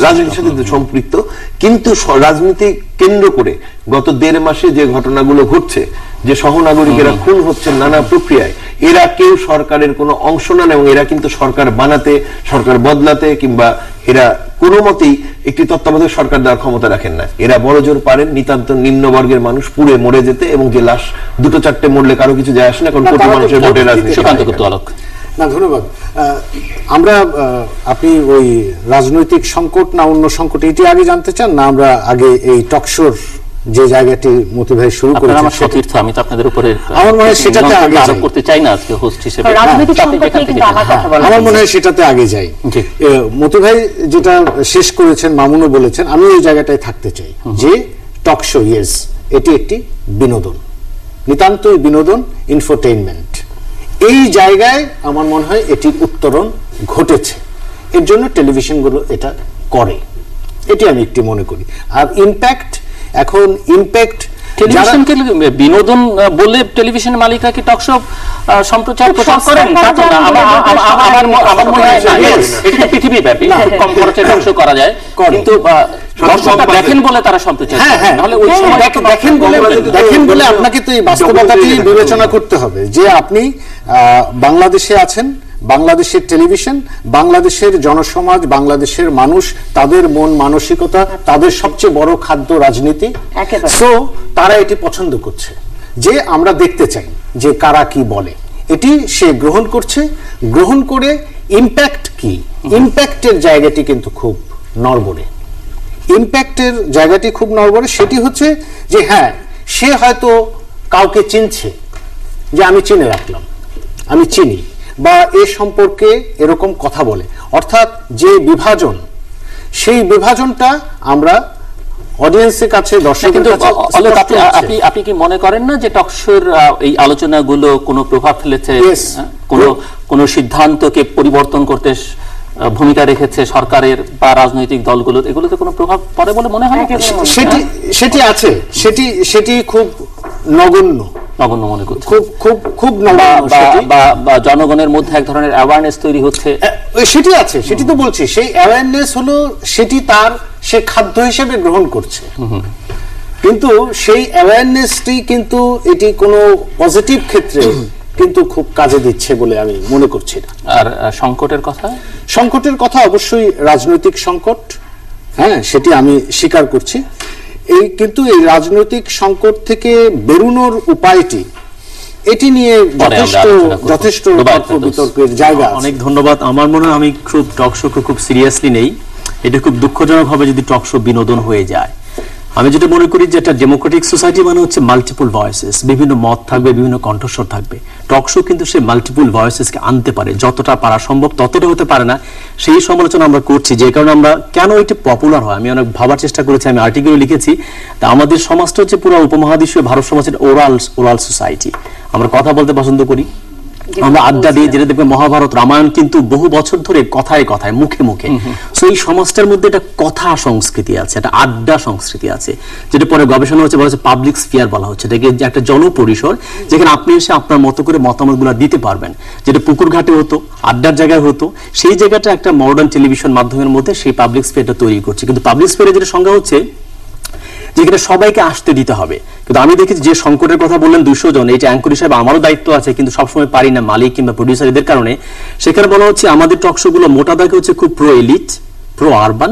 Speaker 5: রাজনীতির সাথে সম্পৃক্ত। কিন্তু রাজনীতি কেন্দ্র করে গত 1.5 মাসে যে ঘটনাগুলো ঘটছে, যে সহনাগরিকেরা খুন হচ্ছেন নানা প্রক্রিয়ায়, এরা কেউ সরকারের কোনো অংশ নন, এবং এরা কিন্তু সরকার বানাতে, সরকার বদলাতে কিংবা এরা কোনো মতেই একটি তত্ত্বাবধায়ক সরকার দেওয়ার ক্ষমতা রাখেন না। এরা বড় জোর পারেন নিতান্ত নিম্নবর্গের মানুষ পুড়ে মরে যেতে, এবং যে লাশ 2-4টে মরলে কারো কিছু যায় আসে না, কারণ কোটি মানুষের ভোটের রাজনীতি।
Speaker 7: না, ধন্যবাদ। আমরা আপনি ওই রাজনৈতিক সংকট না অন্য সংকট এটি আগে জানতে চান, না আমরা আগে এই টকশোর যে জায়গাটি মতি ভাই শুরু করেছেন?
Speaker 1: আমার সতীর্থ, আমি তো আপনাদের উপরে
Speaker 7: আমার মনে হয় সেটাতে আগে
Speaker 1: আরোপ করতে চাই না আজকে হোস্ট হিসেবে।
Speaker 7: আমার মনে হয় সেটাতে আগে যাই। মতি ভাই যেটা শেষ করেছেন, মামুনও বলেছেন, আমি ওই জায়গাটায় থাকতে চাই যে টকশো, ইয়েস, এটি একটি বিনোদন, নিতান্তই বিনোদন, ইনফোটেইনমেন্ট। এই জায়গায় আমার মনে হয় এটির উত্তরণ ঘটেছে, এর জন্য টেলিভিশনগুলো এটা করে, এটি আমি একটি মনে করি। আর ইম্প্যাক্ট, এখন ইম্প্যাক্ট
Speaker 1: টেলিভিশনকে বিনোদন বলে টেলিভিশনের মালিকরা কি টকশো সম্প্রচার প্রচার করেন? আমার মনে হয় এটা পৃথিবীব্যাপী কম খরচে টকশো করা যায়, কিন্তু দর্শকরা দেখেন বলে তারা সম্প্রচার।
Speaker 7: নাহলে ওই সময় দেখেন বলে আপনাকে তো এই বাস্তবতাটি বিবেচনা করতে হবে যে আপনি বাংলাদেশে আছেন, বাংলাদেশের টেলিভিশন, বাংলাদেশের জনসমাজ, বাংলাদেশের মানুষ, তাদের মন মানসিকতা, তাদের সবচেয়ে বড় খাদ্য রাজনীতি।
Speaker 6: একেবারে।
Speaker 7: সো তারা এটি পছন্দ করছে যে আমরা দেখতে চাই যে কারা কি বলে, এটি সে গ্রহণ করছে। গ্রহণ করে ইম্প্যাক্ট কি, ইম্প্যাক্টের জায়গাটি কিন্তু খুব নড়বড়ে। ইম্প্যাক্টের জায়গাটি খুব নড়বড়ে। সেটি হচ্ছে যে হ্যাঁ, সে হয়তো কাউকে চিনছে, যে আমি চিনে রাখলাম, আমি চিনি, বা এ সম্পর্কে এরকম কথা বলে। অর্থাৎ যে বিভাজন, সেই বিভাজনটা আমরা অডিয়েন্সের কাছে, দর্শকের
Speaker 1: কিন্তু
Speaker 7: কাছে
Speaker 1: অলোক,
Speaker 7: স্পষ্ট হচ্ছে।
Speaker 1: আপনি কি মনে করেন না যে টকশোর এই আলোচনাগুলো কোনো প্রভাব ফেলেছে,
Speaker 7: Yes.
Speaker 1: কোনো সিদ্ধান্তকে পরিবর্তন করতে ভূমিকা রেখেছে সরকারের বা রাজনৈতিক দলগুলোর? এগুলোতে কোনো প্রভাব পড়ে বলে মনে হয়?
Speaker 7: সেটি আছে, সেটি খুব নগণ্য
Speaker 1: মনে করছে,
Speaker 7: খুব নগণ্য সেটি।
Speaker 1: বা জনগণের মধ্যে এক ধরনের অ্যাওয়ারনেস তৈরি হচ্ছে,
Speaker 7: সেটি আছে, সেটি তো বলছি। সেই অ্যাওয়ারনেস হলো, সেটি সে খাদ্য হিসেবে গ্রহণ করছে, কিন্তু সেই অ্যাওয়ারনেসটি কিন্তু এটি কোনো পজিটিভ ক্ষেত্রে কিন্তু খুব কাজে দিচ্ছে বলে আমি মনে করছি না।
Speaker 1: আর সংকটের কথা
Speaker 7: অবশ্যই রাজনৈতিক সংকট, হ্যাঁ, সেটি আমি স্বীকার করছি। কিন্তু এই রাজনৈতিক সংকট থেকে বেরোনোর উপায়টি, এটি নিয়ে যথেষ্ট বিতর্কের জায়গা আছে।
Speaker 3: অনেক ধন্যবাদ। আমার মনে হয় আমি খুব টকশোকে খুব সিরিয়াসলি নেই। এটা খুব দুঃখজনক হবে যদি টকশো বিনোদন হয়ে যায়। আমি যেটা মনে করি যে একটা ডেমোক্রেটিক সোসাইটি মানে হচ্ছে মাল্টিপল ভয়েসেস, বিভিন্ন মত থাকবে, বিভিন্ন কণ্ঠস্বর থাকবে। টকশো কিন্তু সে মাল্টিপল ভয়েসেসকে আনতে পারে, যতটা পারা সম্ভব ততটা হতে পারে না, সেই সমালোচনা আমরা করছি। যে কারণে আমরা কেন এটি পপুলার হয় আমি অনেক ভাবার চেষ্টা করেছি, আমি আর্টিকেলে লিখেছি। তা আমাদের সমাজটা হচ্ছে পুরো উপমহাদেশীয় ভারত সমাজের ওরাল সোসাইটি। আমরা কথা বলতে পছন্দ করি, আমরা আড্ডা দিয়ে, যেটা দেখবে মহাভারত রামায়ণ কিন্তু বহু বছর ধরে কথায় কথায়, মুখে মুখে। সো এই সমাজটার মধ্যে একটা কথা সংস্কৃতি আছে, একটা আড্ডা সংস্কৃতি আছে, যেটা পরে গবেষণা হচ্ছে, বলা হচ্ছে পাবলিক স্ফিয়ার বলা হচ্ছে। এটাকে একটা জনপরিসর, যেখানে আপনি এসে আপনার মতো করে মতামতগুলো দিতে পারবেন, যেটা পুকুর ঘাটে হতো, আড্ডার জায়গায় হতো, সেই জায়গাটা একটা মডার্ন টেলিভিশন মাধ্যমের মধ্যে সেই পাবলিক স্ফিয়ারটা তৈরি করছে। কিন্তু পাবলিক স্ফিয়ারের যেটা সংজ্ঞা হচ্ছে যেখানে সবাইকে আসতে দিতে হবে। কিন্তু আমি দেখেছি যে সংকটের কথা বললেন 200 জন, এই যে অ্যাঙ্কর হিসেবে আমারও দায়িত্ব আছে, কিন্তু সবসময় পারি না, মালিক কিংবা প্রডিউসার এদের কারণে। সেখানে বলা হচ্ছে আমাদের টকশোগুলো মোটা দাগে হচ্ছে খুব প্রো এলিট, প্রো আরবান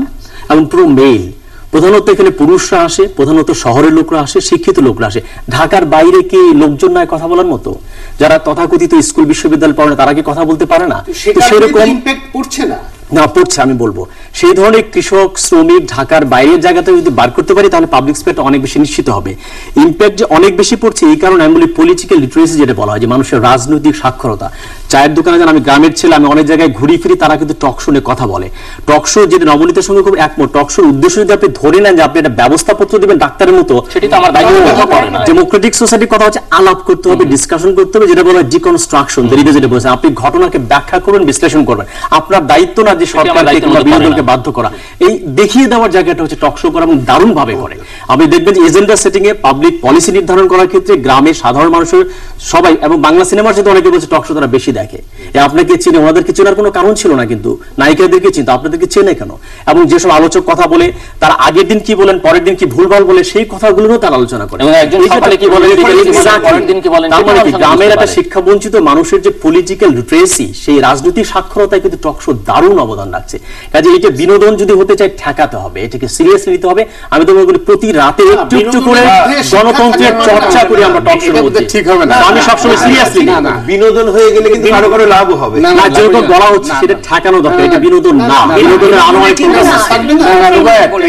Speaker 3: এবং প্রো মেইল। প্রধানত এখানে পুরুষরা আসে, প্রধানত শহরের লোকরা আসে, শিক্ষিত লোকরা আসে। ঢাকার বাইরে কি লোকজন নয় কথা বলার মতো? যারা তথাকথিত স্কুল বিশ্ববিদ্যালয় পড়ে তারা কি কথা বলতে পারে না?
Speaker 7: সেরকম ইমপ্যাক্ট পড়ছে না,
Speaker 3: পড়ছে। আমি বলবো সেই ধরনের কৃষক, শ্রমিক ঢাকার বাইরের জায়গাতে যদি বার করতে পারি, তাহলে পাবলিক স্পেসটা অনেক বেশি নিশ্চিত হবে। ইমপ্যাক্ট যে অনেক বেশি পড়ছে, এই কারণে আমি বলি পলিটিক্যাল লিটারেসি, যেটা বলা হয় যে মানুষের রাজনৈতিক সাক্ষরতা। চায়ের দোকানে যান, আমি গ্রামের ছেলে, আমি অনেক জায়গায় ঘুরি ফিরি, তারা কিন্তু টক শো নিয়ে কথা বলে। টক শো যেটা নবনীতের সঙ্গে খুব একমত, টক শোর উদ্দেশ্য যদি আপনি ধরে নেন যে আপনি একটা ব্যবস্থাপত্র দিবেন ডাক্তারের মতো, সেটি তো আমার ডেমোক্রেটিক সোসাইটির কথা হচ্ছে আলাপ করতে হবে, ডিসকাশন করতে হবে, যেটা বলা হয় ডিকনস্ট্রাকশন। যেটা বলেছেন, আপনি ঘটনাকে ব্যাখ্যা করবেন, বিশ্লেষণ করবেন। আপনার দায়িত্ব না যে সরকার বিনোদনকে বাধ্য করা। এই দেখিয়ে দেওয়ার জায়গাটা হচ্ছে টক শো করা, এবং দারুণ ভাবে করে। আপনি দেখবেন যে এজেন্ডা সেটিং এ, পাবলিক পলিসি নির্ধারণ করার ক্ষেত্রে গ্রামের সাধারণ মানুষের সবাই, এবং বাংলা সিনেমার সাথে অনেকে বলছে টক শো তারা বেশি দেখে। আপনাকে চিনে, ওনাদেরকে চেনার কোনো কারণ ছিল না, কিন্তু নায়িকাদেরকে চিনতো, আপনাদেরকে চেনে কেন? এবং যেসব আলোচক কথা বলে, তারা আগের দিন কি বলেন, পরের দিন কি ভুলভাল বলে, সেই কথাগুলোও তারা আলোচনা করে। গ্রামের একটা শিক্ষা বঞ্চিত মানুষের যে পলিটিক্যাল লিটারেসি, সেই রাজনৈতিক সাক্ষরতায় কিন্তু টক শো দারুণ অবদান রাখছে। কাজে এটা বিনোদন যদি হতে চায়, ঠেকাতে হবে, এটাকে সিরিয়াসলি নিতে হবে। আমি তো মনে করি প্রতি রাতে একটু একটু করে গণতন্ত্রের চর্চা করি আমরা টক শোর মধ্যে, ঠিক হবে না? আমি সবসময় সিরিয়াসলি না,
Speaker 5: বিনোদন হয়ে গেলে কিন্তু কারো কারো লাভ হবে
Speaker 3: না, যেরকম বলা হচ্ছে সেটা ঠেকানো দরকার। এটা বিনোদন না, বিনোদনের আলো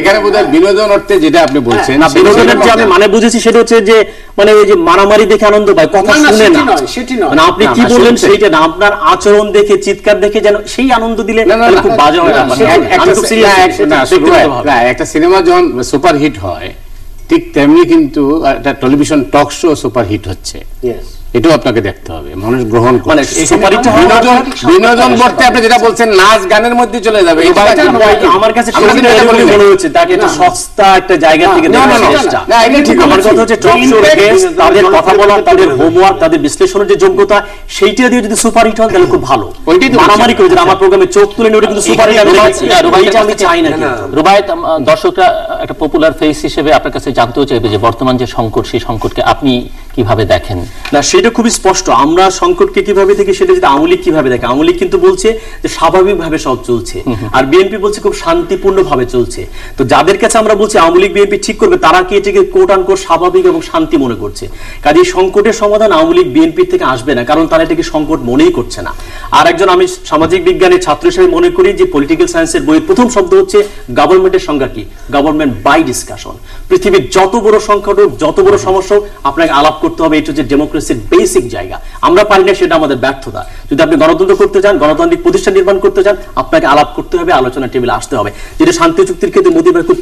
Speaker 2: এখানে বোধহয় বিনোদন অর্থে যেটা আপনি বলছেন,
Speaker 3: না, বিনোদনের যে আমি মানে বুঝেছি সেটা হচ্ছে যে মানে ওই যে মারামারি দেখে আনন্দ পায়, কথা শুনে না, মানে আপনি কি বললেন সেইটা না, আপনার আচরণ দেখে, চিৎকার দেখে যেন সেই আনন্দ দিলে খুব বাজে হয়।
Speaker 2: একটা সিনেমা যখন সুপার হিট হয়, ঠিক তেমনি কিন্তু একটা television talk show super hit হচ্ছে, এটাও আপনাকে দেখতে হবে। মানুষ গ্রহণ করে বিনোদন বলতে আপনি যেটা বলছেন নাচ গানের মধ্যে চলে যাবে,
Speaker 3: আমার কাছে মনে হচ্ছে তাকে একটা সস্তা একটা জায়গা থেকে দেখার চেষ্টা। না, এটা ঠিক। আমার কথা হচ্ছে টক শোর গেস্ট, তাদের কথা বলা, তাদের হোমওয়ার্ক, তাদের বিশ্লেষণের যে যোগ্যতা, সেইটা দিয়ে যদি সুপার হিট হয় তাহলে খুব ভালো। মারামারি করে যে আমার প্রোগ্রামে চোখ তুলে নিয়ে, ওটা কিন্তু সুপার হিট আমি চাই না।
Speaker 1: রুবায়েত, দর্শকরা একটা পপুলার ফেস হিসেবে আপনার কাছে জানতেও চাইবে যে বর্তমান যে সংকট, সেই সংকটকে আপনি কিভাবে দেখেন?
Speaker 3: না, সেটা এটা খুবই স্পষ্ট। আমরা সংকটকে কিভাবে দেখি সেটা যদি আওয়ামী লীগ কিভাবে দেখে, আওয়ামী লীগ কিন্তু বলছে যে স্বাভাবিকভাবে সব চলছে, আর বিএনপি বলছে খুব শান্তিপূর্ণ ভাবে চলছে। তো যাদের কাছে আমরা বলছি আওয়ামী লীগ বিএনপি ঠিক করবে, তারা কি এটাকে কোট আনকোট স্বাভাবিক এবং শান্তি মনে করছে। কাজে এই সংকটের সমাধান আওয়ামী লীগ বিএনপি থেকে আসবে না, কারণ তারা এটাকে সংকট মনেই করছে না। আর একজন আমি সামাজিক বিজ্ঞানের ছাত্র হিসেবে মনে করি যে পলিটিক্যাল সায়েন্সের বইয়ের প্রথম শব্দ হচ্ছে গভর্নমেন্টের সংজ্ঞা কি, গভর্নমেন্ট বাই ডিসকাশন। পৃথিবীর যত বড় সংকট হোক, যত বড় সমস্যা হোক, আপনাকে আলাপ করতে হবে। এটা হচ্ছে ডেমোক্রেসির বেসিক জায়গা। আমরা পারি না, সেটা আমাদের ব্যর্থতা। যদি আপনি গণতন্ত্র করতে চান, গণতান্ত্রিক প্রতিষ্ঠান নির্মাণ করতে চান, আপনাকে আলাপ করতে হবে, আলোচনা টেবিলে আসতে হবে। যেটা শান্তি চুক্তির ক্ষেত্রে মোদি ভাই খুব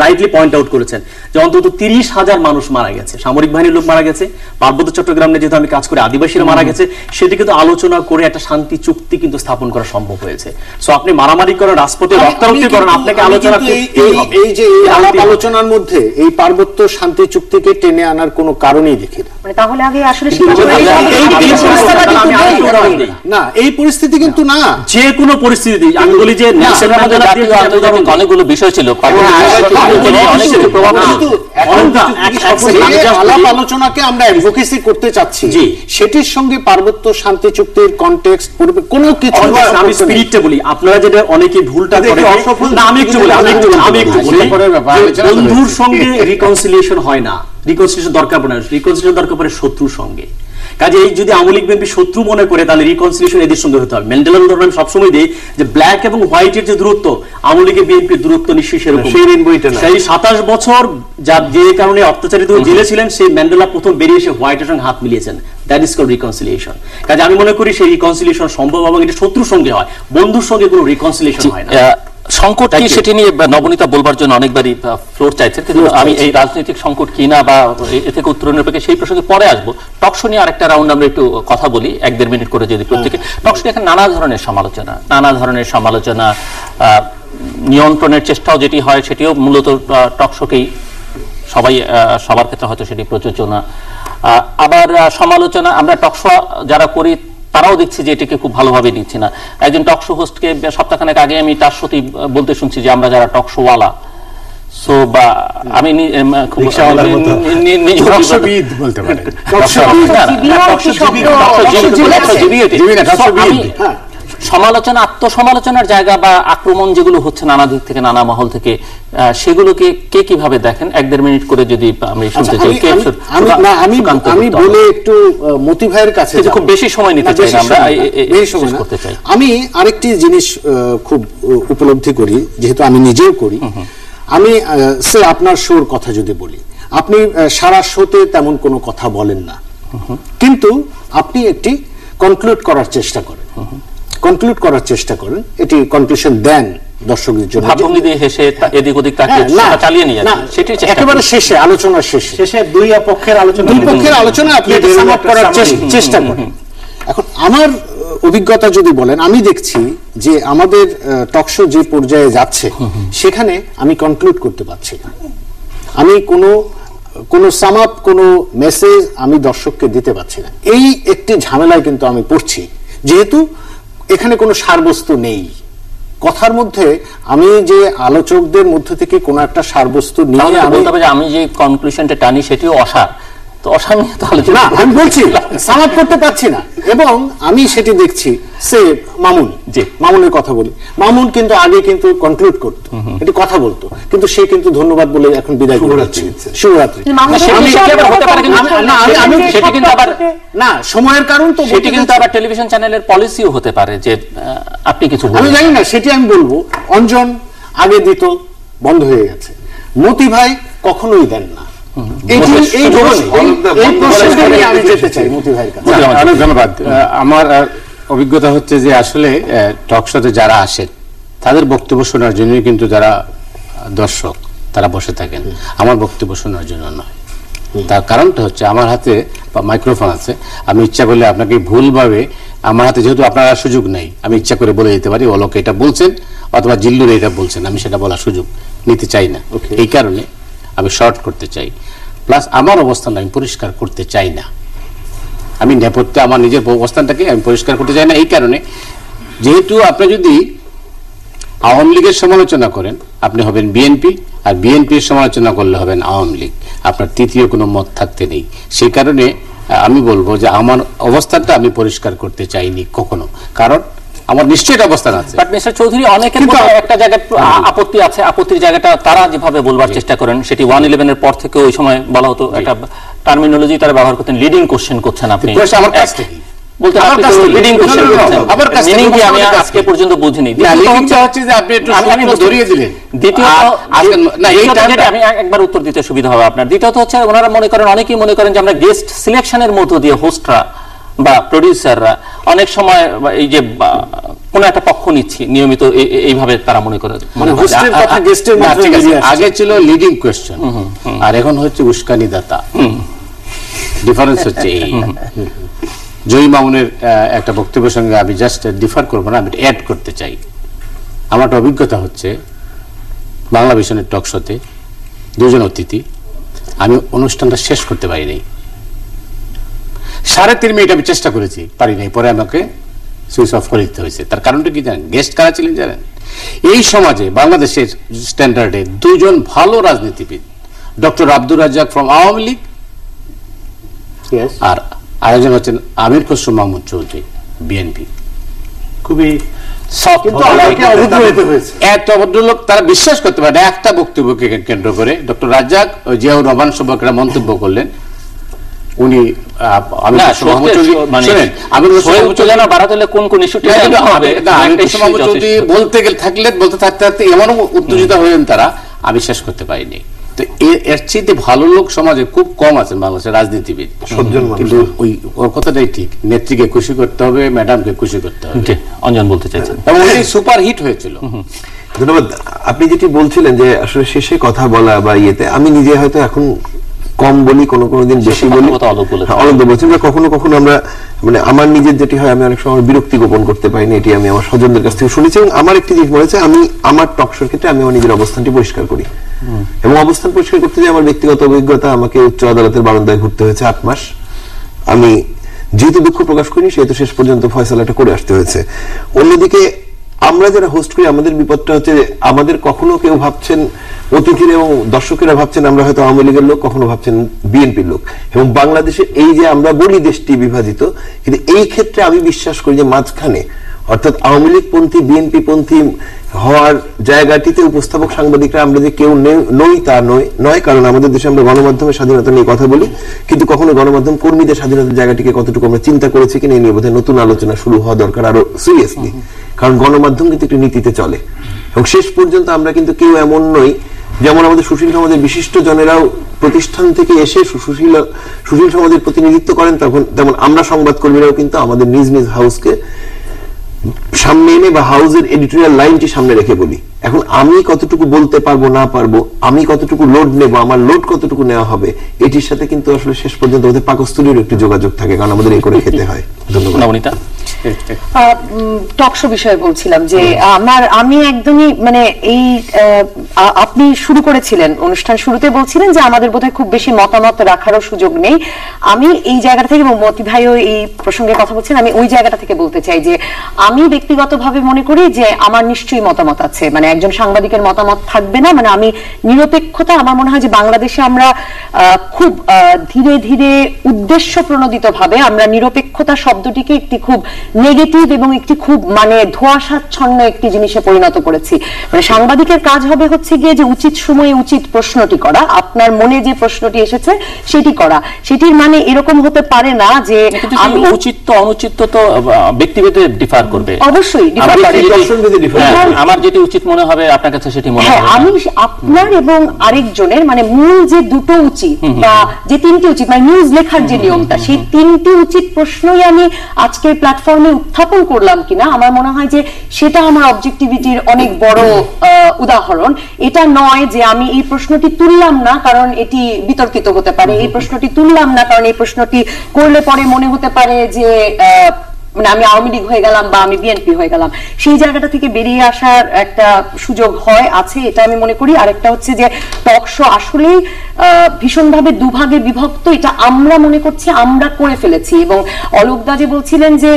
Speaker 3: রাইটলি পয়েন্ট আউট করেছেন যে অন্তত 30,000 মানুষ মারা গেছে, সামরিক বাহিনীর লোক মারা গেছে, পার্বত্য চট্টগ্রামে যেহেতু আমি কাজ করি আদিবাসীরা মারা গেছে, সেটি কিন্তু আলোচনা করে একটা শান্তি চুক্তি কিন্তু স্থাপন করা সম্ভব হয়েছে। সো আপনি মারামারি করেন, রাজপথে রক্তারক্তি করেন, আপনাকে আলোচনা করতেই হবে।
Speaker 7: এই যে এই আলাপ আলোচনার মধ্যে এই পার্বত্য শান্তি চুক্তিকে টেনে আনার কোনো কারণই দেখি না।
Speaker 6: মানে তাহলে আগে আসলে
Speaker 7: না, এই পরিস্থিতি কিন্তু না,
Speaker 3: যে কোনো পরিস্থিতি আমি বলি যে
Speaker 1: অনেকগুলো বিষয় ছিল,
Speaker 7: আলাপ আলোচনাকে আমরা অ্যাডভোকেসি করতে চাচ্ছি, সেটির সঙ্গে পার্বত্য শান্তি চুক্তির কনটেক্সট কোনো কিছু
Speaker 3: আমি স্পিরিটটা বলি, আপনারা যেটা অনেকে ভুলটা করেন। না, আমি একটু বলি বন্ধুর সঙ্গে রিকনসিলিয়েশন হয় না, রিকনসিলিয়েশন দরকার পড়ে না, রিকনসিলিয়েশন দরকার পড়ে শত্রুর সঙ্গে। কাজে এই যদি আওয়ামী লীগ বিএনপি শত্রু মনে করে, তাহলে রিকনসিলিয়েশন এদের সঙ্গে হতে হবে। ম্যান্ডেলার উদাহরণ আমি সবসময় দিই যে ব্ল্যাক এবং হোয়াইটের যে দূরত্ব, আওয়ামী লীগের বিএনপির দূরত্ব নিশ্চয়ই সেরকম। সেই 27 বছর যার যে কারণে অত্যাচারিত জেলে ছিলেন, সেই ম্যান্ডেলা প্রথম বেরিয়ে এসে হোয়াইটের সঙ্গে হাত মিলিয়েছেন। That is called reconciliation. কাজে আমি মনে করি সেই রিকনসিলিয়েশন সম্ভব এবং এটা শত্রুর সঙ্গে হয়, বন্ধুর সঙ্গে কোনো রিকনসিলিয়েশন হয় না।
Speaker 1: সংকট কি সেটি নিয়ে নবনীতা বলবার জন্য অনেকবারই ফ্লোর চাইছেন, কিন্তু আমি এই রাজনৈতিক সংকট কি না বা এ থেকে উত্তরণের পক্ষে সেই প্রসঙ্গে পরে আসবো। টকশো নিয়ে আরেকটা রাউন্ড আমরা একটু কথা বলি, 1-1.5 মিনিট করে যদি প্রত্যেকে। টকশো এখানে নানা ধরনের সমালোচনা, নিয়ন্ত্রণের চেষ্টাও যেটি হয় সেটিও মূলত টকশোকেই সবার ক্ষেত্রে হয়তো সেটি প্রযোজ্য না। আবার সমালোচনা আমরা টকশো যারা করি তারাও দেখছি যে এটাকে খুব ভালোভাবে নিচ্ছে না। একজন টকশো হোস্টকে সপ্তাহখানেক আগে আমি তার সাথে বলতে শুনছি যে আমরা যারা টকশোওয়ালা, সো বা আমি সমালোচনা, আত্মসমালোচনার জায়গা বা আক্রমণ যেগুলো হচ্ছে নানা দিক থেকে, নানা মহল থেকে, সেগুলোকে কে কিভাবে দেখেন? 1-1.5 মিনিট করে যদি আমি শুনতে চাই।
Speaker 7: আমি বলে একটু মতি ভাইয়ের কাছে,
Speaker 1: খুব বেশি সময় নিতে চাই না, আমরা এই সময় করতে চাই।
Speaker 7: আমি আরেকটি জিনিস খুব উপলব্ধি করি, যেহেতু আমি নিজেও করি। আমি আপনার শোর কথা যদি বলি, আপনি সারা শোতে তেমন কোনো কথা বলেন না, কিন্তু আপনি একটি কনক্লুড করার চেষ্টা করেন, এটি কনক্লুশন দেন দর্শকদের জন্য,
Speaker 1: ভাবভঙ্গি দিয়ে হেসে এদিক ওদিক তাকে চালিয়ে নিয়ে যাচ্ছে, সেটি
Speaker 7: একেবারে শেষে, আলোচনার শেষে দুই পক্ষের আলোচনা আপনি সামআপ করার চেষ্টা করেন। এখন আমার অভিজ্ঞতা যদি বলেন, আমি দেখছি যে আমাদের টকশো যে পর্যায়ে যাচ্ছে সেখানে আমি কনক্লুড করতে পারছি না, আমি কোনো সামআপ, কোনো মেসেজ আমি দর্শককে দিতে পারছি না। এই একটি ঝামেলায় কিন্তু আমি পড়ছি, যেহেতু এখানে কোনো সারবস্তু নেই কথার মধ্যে। আমি যে আলোচকদের মধ্যে থেকে কোনো একটা সারবস্তু নিয়ে
Speaker 1: আমি যে কনক্লুশনটা টানি সেটিও অসার, তো অসার নিয়ে তাহলে
Speaker 7: না, আমি বলছি সামআপ করতে পারছি না। এবং আমি সেটি দেখছি, মামুনের কথা বলি, মামুন কিন্তু আগে কিন্তু কনক্লুড করতো, এটি কথা বলতো, কিন্তু সে কিন্তু ধন্যবাদ বলে এখন বিদায় করছে। শুভরাত্রি। না, সময়ের কারণ তো
Speaker 1: সেটি কিন্তু আবার টেলিভিশন চ্যানেলের পলিসিও হতে পারে যে আপনি কিছু,
Speaker 7: আমি জানি না, সেটি আমি বলবো। অঞ্জন আগে দিত, বন্ধ হয়ে গেছে। মতি ভাই কখনোই দেন না।
Speaker 2: ধন্যবাদ। আমার অভিজ্ঞতা হচ্ছে যে আসলে টকশোতে যারা আসেন তাদের বক্তব্য শোনার জন্য কিন্তু যারা দর্শক তারা বসে থাকেন, আমার বক্তব্য শোনার জন্য নয়। তার কারণটা হচ্ছে আমার হাতে মাইক্রোফোন আছে, আমি ইচ্ছা করলে আপনাকে ভুলভাবে, আমার হাতে যেহেতু আপনার সুযোগ নেই, আমি ইচ্ছা করে বলে দিতে পারি ওলোকে এটা বলছেন অথবা জিল্লুরে এটা বলছেন, আমি সেটা বলার সুযোগ নিতে চাই না। এই কারণে আমি শর্ট করতে চাই, প্লাস আমার অবস্থানটা আমি পরিষ্কার করতে চাই না। আমি নেপথ্যে আমার নিজের অবস্থানটাকে আমি পরিষ্কার করতে চাই না, এই কারণে যেহেতু আপনি যদি আওয়ামী লীগের সমালোচনা করেন আপনি হবেন বিএনপি, আর বিএনপির সমালোচনা করলে হবেন আওয়ামী লীগ, আপনার তৃতীয় কোনো মত থাকতে নেই। সেই কারণে আমি বলবো যে আমার অবস্থানটা আমি পরিষ্কার করতে চাইনি কখনো, কারণ আমার নিশ্চয়ই একটা অবস্থান আছে।
Speaker 1: বাট মিস্টার চৌধুরী, অনেকের মধ্যে একটা জায়গায় আপত্তি আছে, আপত্তির জায়গাটা তারা যেভাবে বলবার চেষ্টা করেন সেটি 111 এর পর থেকে ওই সময় বলা হতো, একটা টার্মিনোলজি তারা ব্যবহার করতেন, লিডিং কোশ্চেন করছেন আপনি।
Speaker 2: আমার কাছ থেকে
Speaker 1: বলতে আপনি লিডিং কোশ্চেন করছেন, আমার কাছে মিনিং কি আমি আজকে পর্যন্ত বুঝিনি।
Speaker 2: লিডিংটা হচ্ছে যে আপনি একটু আমি ধরিয়ে দিলেন।
Speaker 1: দ্বিতীয়ত না, এইটা আমি একবার উত্তর দিতে সুবিধা হবে আপনার। দ্বিতীয়ত হচ্ছে ওনারা মনে করেন, অনেকেই মনে করেন যে আমরা গেস্ট সিলেকশনের মধ্য দিয়ে হোস্টরা বা প্রোডিউসাররা অনেক সময় এই যে কোন একটা পক্ষ নিচ্ছি নিয়মিত, এইভাবে তারা মনে করে।
Speaker 2: আগে ছিল লিডিং কোয়েশ্চেন, আর এখন হচ্ছে উস্কানি দাতা। ডিফারেন্স হচ্ছে এই। জয়ী মামুনের একটা বক্তব্যের সঙ্গে আমি জাস্ট ডিফার করবো না, আমি অ্যাড করতে চাই। আমার একটা অভিজ্ঞতা হচ্ছে বাংলা ভিশনের টক শোতে দুজন অতিথি, আমি অনুষ্ঠানটা শেষ করতে পারিনি, 3.5 মিনিট আমি চেষ্টা করেছি, পারি নাই, পরে আমাকে সুইচ অফ করে দিতে হয়েছে। তার কারণটা কি জানেন? গেস্ট কারা ছিলেন জানেন? এই সমাজে বাংলাদেশের স্ট্যান্ডার্ডে দুজন ভালো রাজনীতিবিদ, ডক্টর আব্দুর রাজ্জাক ফ্রম আওয়ামী লীগ, আর আরেকজন হচ্ছেন আমির খসরু মাহমুদ চৌধুরী, বিএনপি।
Speaker 4: খুবই
Speaker 2: এত ভদ্রলোক, তারা বিশ্বাস করতে পারে না। একটা বক্তব্যকে কেন্দ্র করে ডক্টর রাজ্জাক জিয়াউর রহমান সম্পর্কে মন্তব্য করলেন, উনি বলতে থাকতে এমন উত্তেজিত হলেন তারা, আমি শেষ করতে পারিনি। তো এর চেয়ে ভালো লোক সমাজে খুব কম আছেন বাংলাদেশের রাজনীতিবিদ, কিন্তু ওর কথাটাই ঠিক, নেত্রীকে খুশি করতে হবে, ম্যাডামকে খুশি করতে হবে।
Speaker 1: অঞ্জন বলতে চাইছেন,
Speaker 2: সুপার হিট হয়েছিল।
Speaker 5: ধন্যবাদ। আপনি যেটি বলছিলেন যে আসলে শেষে কথা বলা বা ইয়েতে, আমি নিজে হয়তো এখন কম বলি, কোনো দিন বেশি বলি, অলক বলছি, কখনো কখনো আমরা মানে আমার নিজের যেটি হয়, আমি অনেক সময় বিরক্তি গোপন করতে পারি না, এটি আমি আমার স্বজনদের কাছ থেকে শুনেছি। এবং আমার একটি জিনিস মনে হচ্ছে, আমি আমার টকশোর ক্ষেত্রে আমি আমার নিজের অবস্থানটি পরিষ্কার করি, এবং অবস্থান পরিষ্কার করতে যে আমার ব্যক্তিগত অভিজ্ঞতা, আমাকে উচ্চ আদালতের বারান্দায় ঘুরতে হয়েছে 8 মাস। আমি যেহেতু দুঃখ প্রকাশ করিনি, সেহেতু শেষ পর্যন্ত ফয়সালাটা করে আসতে হয়েছে। অন্যদিকে আমরা যারা হোস্ট করি, আমাদের বিপদটা হচ্ছে যে আমাদের কখনো কেউ ভাবছেন, অতিথিরা এবং দর্শকেরা ভাবছেন আমরা হয়তো আওয়ামী লীগের লোক, কখনো ভাবছেন বিএনপির লোক। এবং বাংলাদেশে এই যে আমরা বলি দেশটি বিভাজিত, কিন্তু এই ক্ষেত্রে আমি বিশ্বাস করি যে মাঝখানে, অর্থাৎ আওয়ামী লীগ পন্থী বিএনপি পন্থী হওয়ার জায়গাটিতে উপস্থাপক সাংবাদিকরা আমরা যে কেউ নই তা নয়, কারণ আমাদের দেশে আমরা গণমাধ্যমের স্বাধীনতা নিয়ে কথা বলি, কিন্তু কখনো গণমাধ্যম কর্মীদের স্বাধীনতার জায়গাটিকে কতটুকু আমরা চিন্তা করেছি কিনা, এই নিয়ে বোধহয় নতুন আলোচনা শুরু হওয়া দরকার আরো সিরিয়াসলি। কারণ গণমাধ্যম কিন্তু একটি নীতিতে চলে, এবং শেষ পর্যন্ত আমরা কিন্তু কেউ এমন নই, যেমন আমাদের সুশীল সমাজের বিশিষ্ট জনেরাও প্রতিষ্ঠান থেকে এসে সুশীল সমাজের প্রতিনিধিত্ব করেন, তেমন আমরা সংবাদকর্মীরাও কিন্তু আমাদের নিজ নিজ হাউসকে সামনে এনে বা হাউসের এডিটোরিয়াল লাইনটি সামনে রেখে বলি। এখন আমি কতটুকু বলতে পারবো না পারবো, আমি কতটুকু লোড নেব, আমার লোড কতটুকু নেওয়া হবে, এটির সাথে কিন্তু আসলে শেষ পর্যন্ত ওদের পাকস্থলীর একটি যোগাযোগ থাকে, কারণ আমাদের এই করে খেতে হয়। ধন্যবাদ।
Speaker 6: টকশো বিষয়ে বলছিলাম যে আমি একদমই মানে এই আপনি শুরু করেছিলেন অনুষ্ঠান শুরুতে বলছিলেন যে আমাদের বোধহয় খুব বেশি মতামত রাখারও সুযোগ নেই। আমি এই জায়গাটা থেকে, এবং মতি ভাইও এই প্রসঙ্গে কথা বলছেন, আমি ওই জায়গাটা থেকে বলতে চাই যে আমি ব্যক্তিগতভাবে মনে করি যে আমার নিশ্চয়ই মতামত আছে, মানে একজন সাংবাদিকের মতামত থাকবে না, মানে আমি নিরপেক্ষতা, আমার মনে হয় যে বাংলাদেশে আমরা খুব ধীরে ধীরে উদ্দেশ্য প্রণোদিত ভাবে আমরা নিরপেক্ষতা শব্দটিকে একটি খুব নেগেটিভ এবং একটি খুব মানে ধোঁয়াশাচ্ছন্ন একটি জিনিসে পরিণত করেছি। মানে সাংবাদিকের কাজ হবে হচ্ছে গিয়ে যে উচিত সময়ে উচিত প্রশ্নটি করা, আপনার মনে যে প্রশ্নটি এসেছে সেটি করা। সেটির মানে এরকম হতে পারে না যে আমি
Speaker 1: উচিত তো অনুচিত তো ব্যক্তিভেদে ডিফার করবে,
Speaker 6: অবশ্যই
Speaker 1: আমার যেটি উচিত মনে হবে আপনার কাছে সেটি মনে হবে।
Speaker 6: আমি আপনার এবং আরেকজনের মানে মূল যে দুটো উচিত বা যে তিনটি উচিত, মানে নিউজ লেখার যে নিয়মটা, সেই তিনটি উচিত প্রশ্নই আমি আজকের প্ল্যাটফর্মে উত্থাপন করলাম কিনা, আমার মনে হয় যে সেটা আমার অবজেক্টিভিটির অনেক বড় উদাহরণ। এটা নয় যে আমি এই প্রশ্নটি তুললাম না কারণ এটি বিতর্কিত হতে পারে, এই প্রশ্নটি তুললাম না কারণ এই প্রশ্নটি করলে পরে মনে হতে পারে যে মানে আমি আওয়ামী লীগ হয়ে গেলাম বা আমি বিএনপি হয়ে গেলাম। সেই জায়গাটা থেকে বেরিয়ে আসার একটা সুযোগ আছে, এটা আমি মনে করি। আরেকটা হচ্ছে যে টক শো আসলেই ভীষণভাবে দুভাগে বিভক্ত, এটা আমরা মনে করছি আমরা করে ফেলেছি। এবং অলোকদা যে বলছিলেন যে